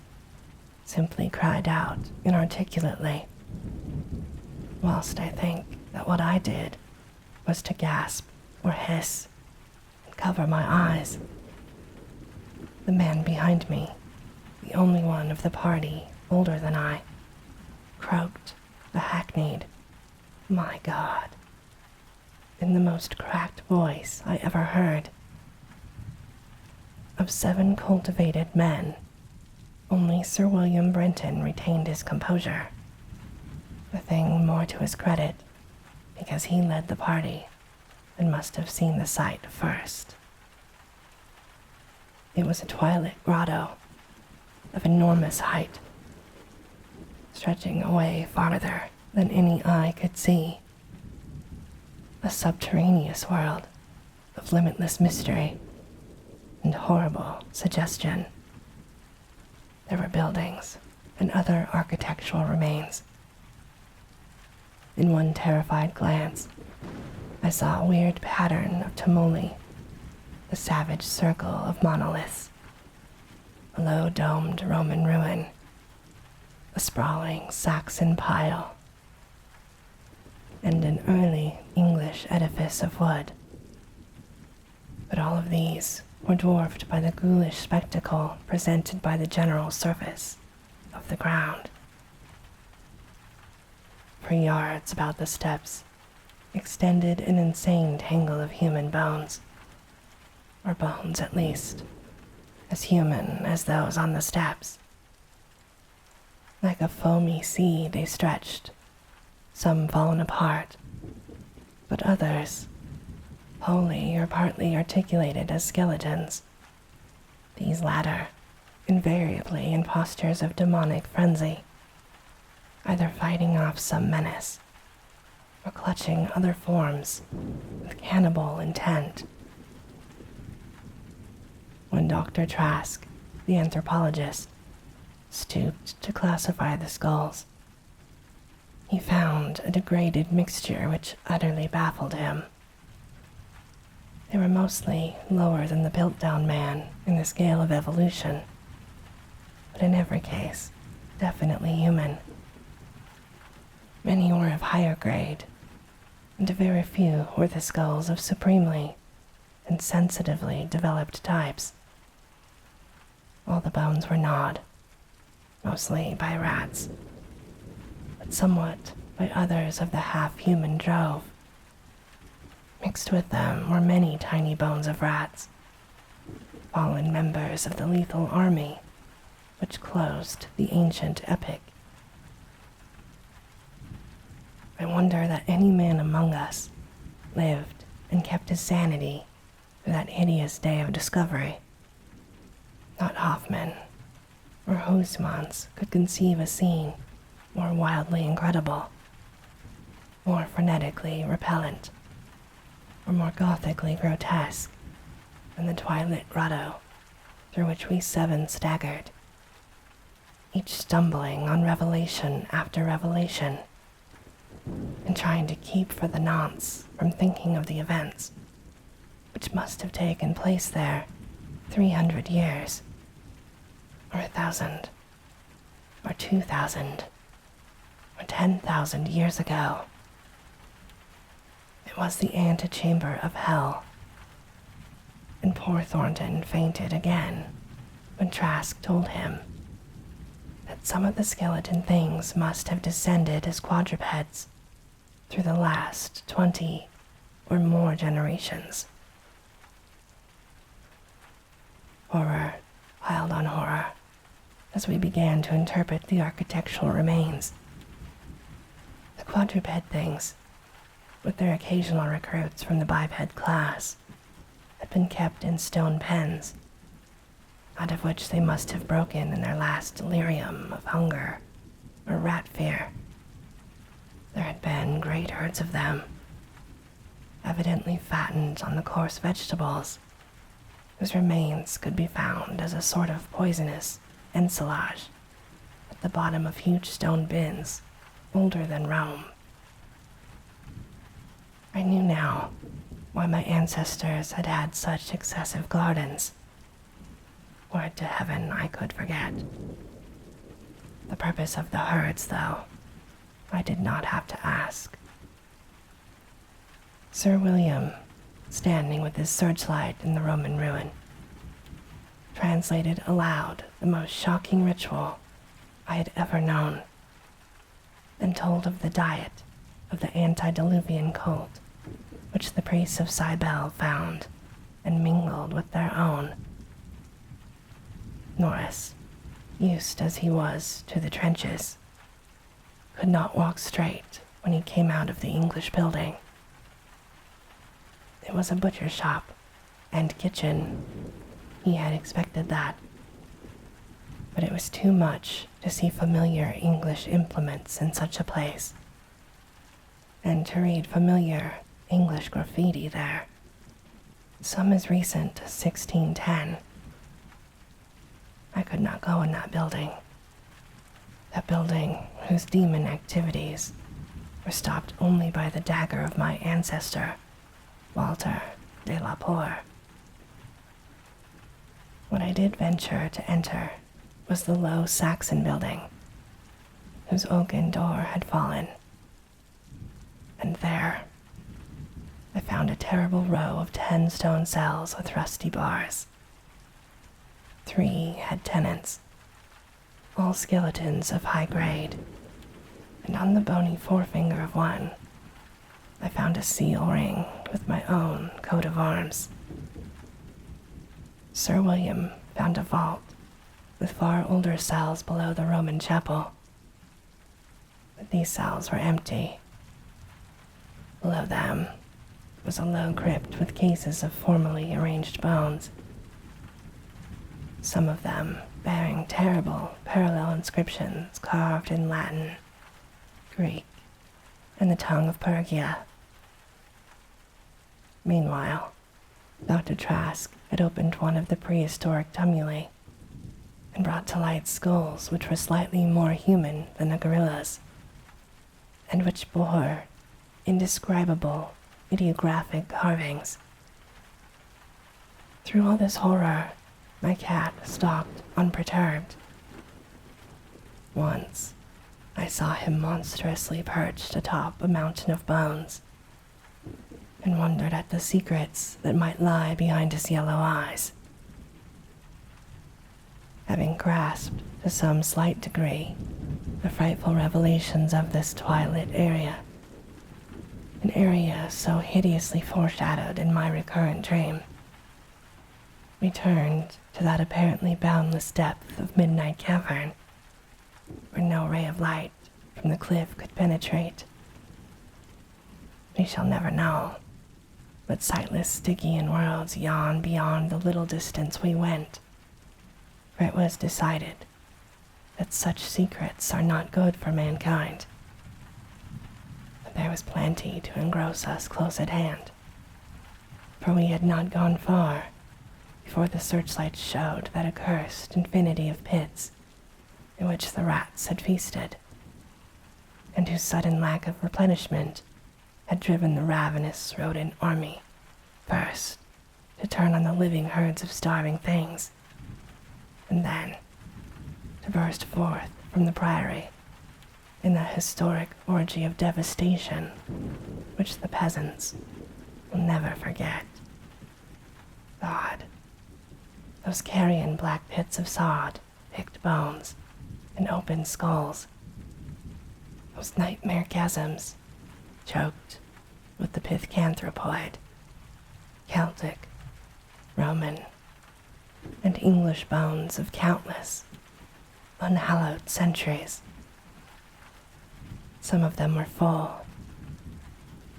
simply cried out inarticulately, whilst I think that what I did was to gasp or hiss and cover my eyes. The man behind me, the only one of the party older than I, croaked the hackneyed, "My God," in the most cracked voice I ever heard. Of 7 cultivated men, only Sir William Brinton retained his composure, a thing more to his credit, because he led the party and must have seen the sight first. It was a twilit grotto of enormous height, stretching away farther than any eye could see. A subterraneous world of limitless mystery and horrible suggestion. There were buildings and other architectural remains. In one terrified glance, I saw a weird pattern of tumuli, a savage circle of monoliths, a low-domed Roman ruin, a sprawling Saxon pile, and an early English edifice of wood. But all of these were dwarfed by the ghoulish spectacle presented by the general surface of the ground. For yards about the steps extended an insane tangle of human bones, or bones at least, as human as those on the steps. Like a foamy sea they stretched, some fallen apart, but others, wholly or partly articulated as skeletons, these latter invariably in postures of demonic frenzy, either fighting off some menace or clutching other forms with cannibal intent. When Dr. Trask, the anthropologist, stooped to classify the skulls, he found a degraded mixture which utterly baffled him. They were mostly lower than the Piltdown man in the scale of evolution, but in every case, definitely human. Many were of higher grade, and very few were the skulls of supremely and sensitively developed types. All the bones were gnawed, mostly by rats, but somewhat by others of the half-human drove. Mixed with them were many tiny bones of rats, fallen members of the lethal army which closed the ancient epic. I wonder that any man among us lived and kept his sanity through that hideous day of discovery. Not Hoffman or Huysmans could conceive a scene more wildly incredible, more frenetically repellent, or more gothically grotesque than the twilit grotto through which we seven staggered, each stumbling on revelation after revelation, and trying to keep for the nonce from thinking of the events which must have taken place there 300 years, or 1,000, or 2,000, or 10,000 years ago. It was the antechamber of hell, and poor Thornton fainted again when Trask told him that some of the skeleton things must have descended as quadrupeds through the last 20 or more generations. Horror piled on horror as we began to interpret the architectural remains. The quadruped things, with their occasional recruits from the biped class, had been kept in stone pens, out of which they must have broken in their last delirium of hunger or rat fear. There had been great herds of them, evidently fattened on the coarse vegetables, whose remains could be found as a sort of poisonous ensilage at the bottom of huge stone bins older than Rome. I knew now why my ancestors had had such excessive gardens. Would to heaven I could forget. The purpose of the herds, though, I did not have to ask. Sir William, standing with his searchlight in the Roman ruin, translated aloud the most shocking ritual I had ever known, and told of the diet of the antediluvian cult which the priests of Cybele found and mingled with their own. Norris, used as he was to the trenches, could not walk straight when he came out of the English building. It was a butcher shop and kitchen. He had expected that. But it was too much to see familiar English implements in such a place, and to read familiar English graffiti there, some as recent as 1610. I could not go in that building whose demon activities were stopped only by the dagger of my ancestor, Walter de la Poer. What I did venture to enter was the low Saxon building, whose oaken door had fallen, And there, I found a terrible row of 10 stone cells with rusty bars. 3 had tenants, all skeletons of high grade, and on the bony forefinger of one, I found a seal ring with my own coat of arms. Sir William found a vault with far older cells below the Roman chapel, but these cells were empty. Below them was a low crypt with cases of formally arranged bones, some of them bearing terrible parallel inscriptions carved in Latin, Greek, and the tongue of Persia. Meanwhile, Dr. Trask had opened one of the prehistoric tumuli and brought to light skulls which were slightly more human than the gorilla's, and which bore indescribable ideographic carvings. Through all this horror, my cat stalked unperturbed. Once, I saw him monstrously perched atop a mountain of bones, and wondered at the secrets that might lie behind his yellow eyes. Having grasped, to some slight degree, the frightful revelations of this twilit area, an area so hideously foreshadowed in my recurrent dream, returned to that apparently boundless depth of Midnight Cavern, where no ray of light from the cliff could penetrate. We shall never know, but sightless Stygian worlds yawn beyond the little distance we went, for it was decided that such secrets are not good for mankind. But there was plenty to engross us close at hand, for we had not gone far before the searchlight showed that accursed infinity of pits in which the rats had feasted, and whose sudden lack of replenishment had driven the ravenous rodent army first to turn on the living herds of starving things, and then to burst forth from the priory in the historic orgy of devastation which the peasants will never forget. God, those carrion black pits of sod, picked bones, and open skulls, those nightmare chasms choked with the pithecanthropoid, Celtic, Roman, and English bones of countless, unhallowed centuries. Some of them were full,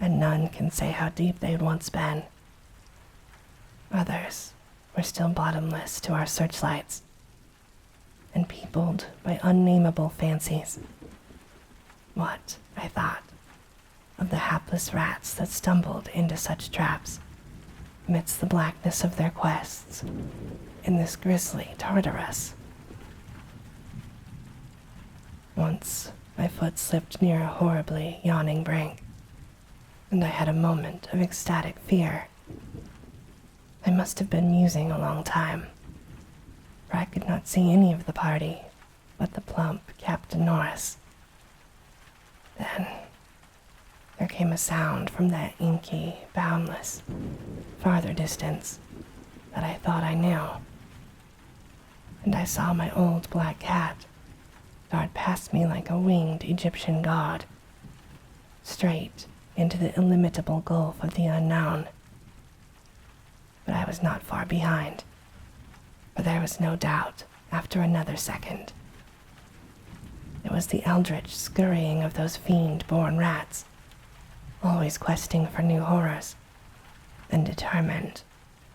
and none can say how deep they had once been. Others were still bottomless to our searchlights, and peopled by unnameable fancies. What, I thought, of the hapless rats that stumbled into such traps amidst the blackness of their quests in this grisly Tartarus? Once my foot slipped near a horribly yawning brink, and I had a moment of ecstatic fear. I must have been musing a long time, for I could not see any of the party but the plump Captain Norris. Then there came a sound from that inky, boundless, farther distance that I thought I knew, and I saw my old black cat dart past me like a winged Egyptian god, straight into the illimitable gulf of the unknown. But I was not far behind, for there was no doubt after another second. It was the eldritch scurrying of those fiend-born rats, always questing for new horrors, and determined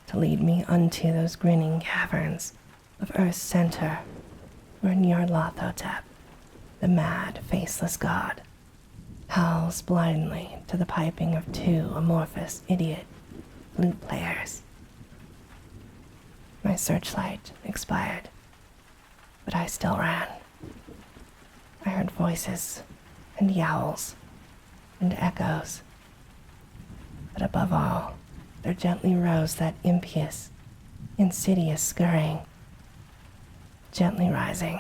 to lead me unto those grinning caverns of Earth's center, where Nyarlathotep, the mad, faceless god, howls blindly to the piping of 2 amorphous idiot flute players. My searchlight expired, but I still ran. I heard voices and yowls and echoes, but above all, there gently rose that impious, insidious scurrying, gently rising,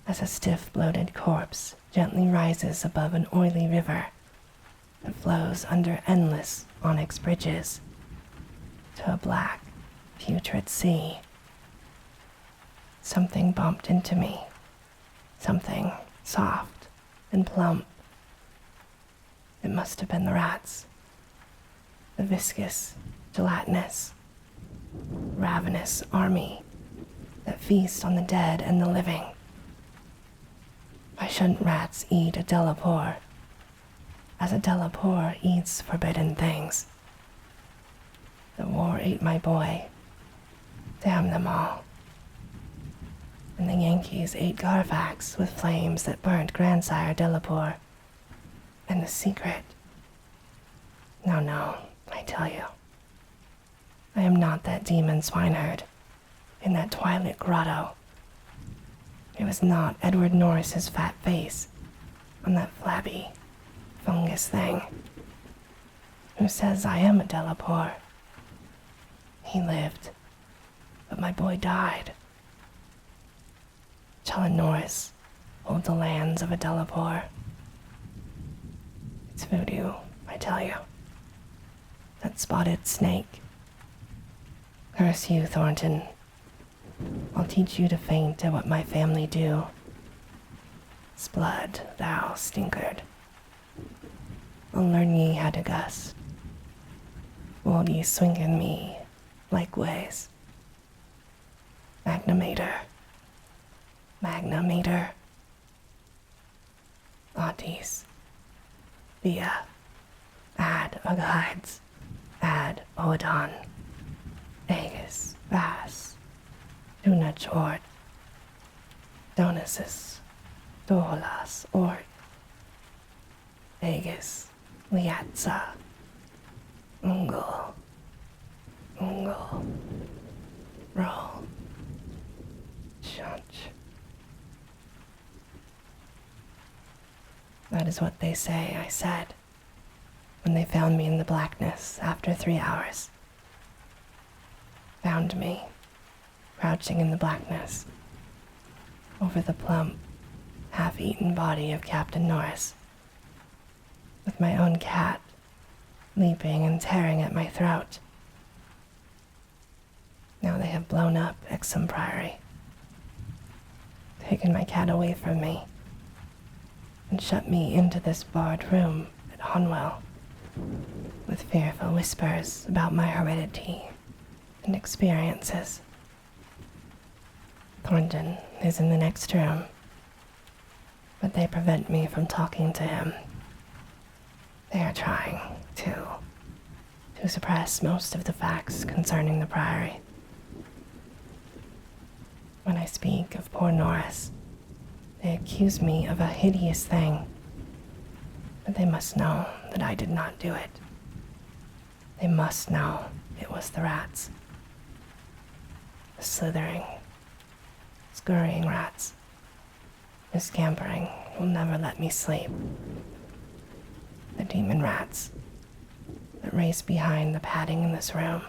as a stiff bloated corpse gently rises above an oily river that flows under endless onyx bridges to a black, putrid sea. Something bumped into me, something soft and plump. It must have been the rats, the viscous, gelatinous, ravenous army that feast on the dead and the living. Why shouldn't rats eat a Delapore, as a Delapore eats forbidden things? The war ate my boy. Damn them all. And the Yankees ate Garfax with flames that burnt Grandsire Delapore. And the secret. No, I tell you. I am not that demon swineherd in that twilit grotto. It was not Edward Norris's fat face on that flabby fungus thing. Who says I am a Delapore? He lived, but my boy died. Shall a Norris hold the lands of a Delapore? It's voodoo, I tell you. That spotted snake. Curse you, Thornton. I'll teach you to faint at what my family do. Sblood, thou stinkard. I'll learn ye how to gust. Will ye swing in me likewise? Magna Mater. Autis. Via. Ad Agides. Ad Oedon. Aegis. Vas. Dunach Ort. Donasis. Dolas Ort. Aegis. Liatza. Ungle. Roll. Shunch. That is what they say, I said, when they found me in the blackness after 3 hours. Found me, crouching in the blackness, over the plump, half-eaten body of Captain Norris, with my own cat leaping and tearing at my throat. Now they have blown up Exham Priory, taken my cat away from me, and shut me into this barred room at Honwell, with fearful whispers about my heredity and experiences. Thornton is in the next room, but they prevent me from talking to him. They are trying to suppress most of the facts concerning the Priory. When I speak of poor Norris, they accuse me of a hideous thing, but they must know that I did not do it. They must know it was the rats. The slithering, scurrying rats, whose scampering will never let me sleep. The demon rats that race behind the padding in this room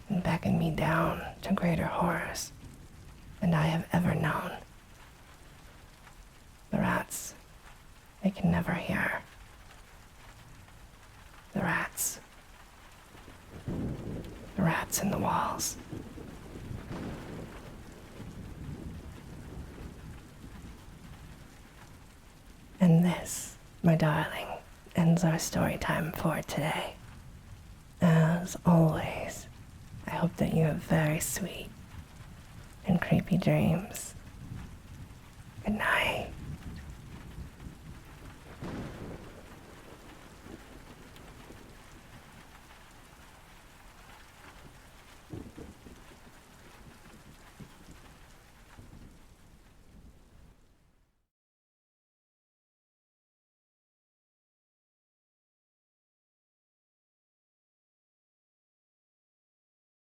and beckon me down to greater horrors than I have ever known. The rats, they can never hear. The rats in the walls. And this, my darling, ends our story time for today. As always, I hope that you have very sweet and creepy dreams. Good night.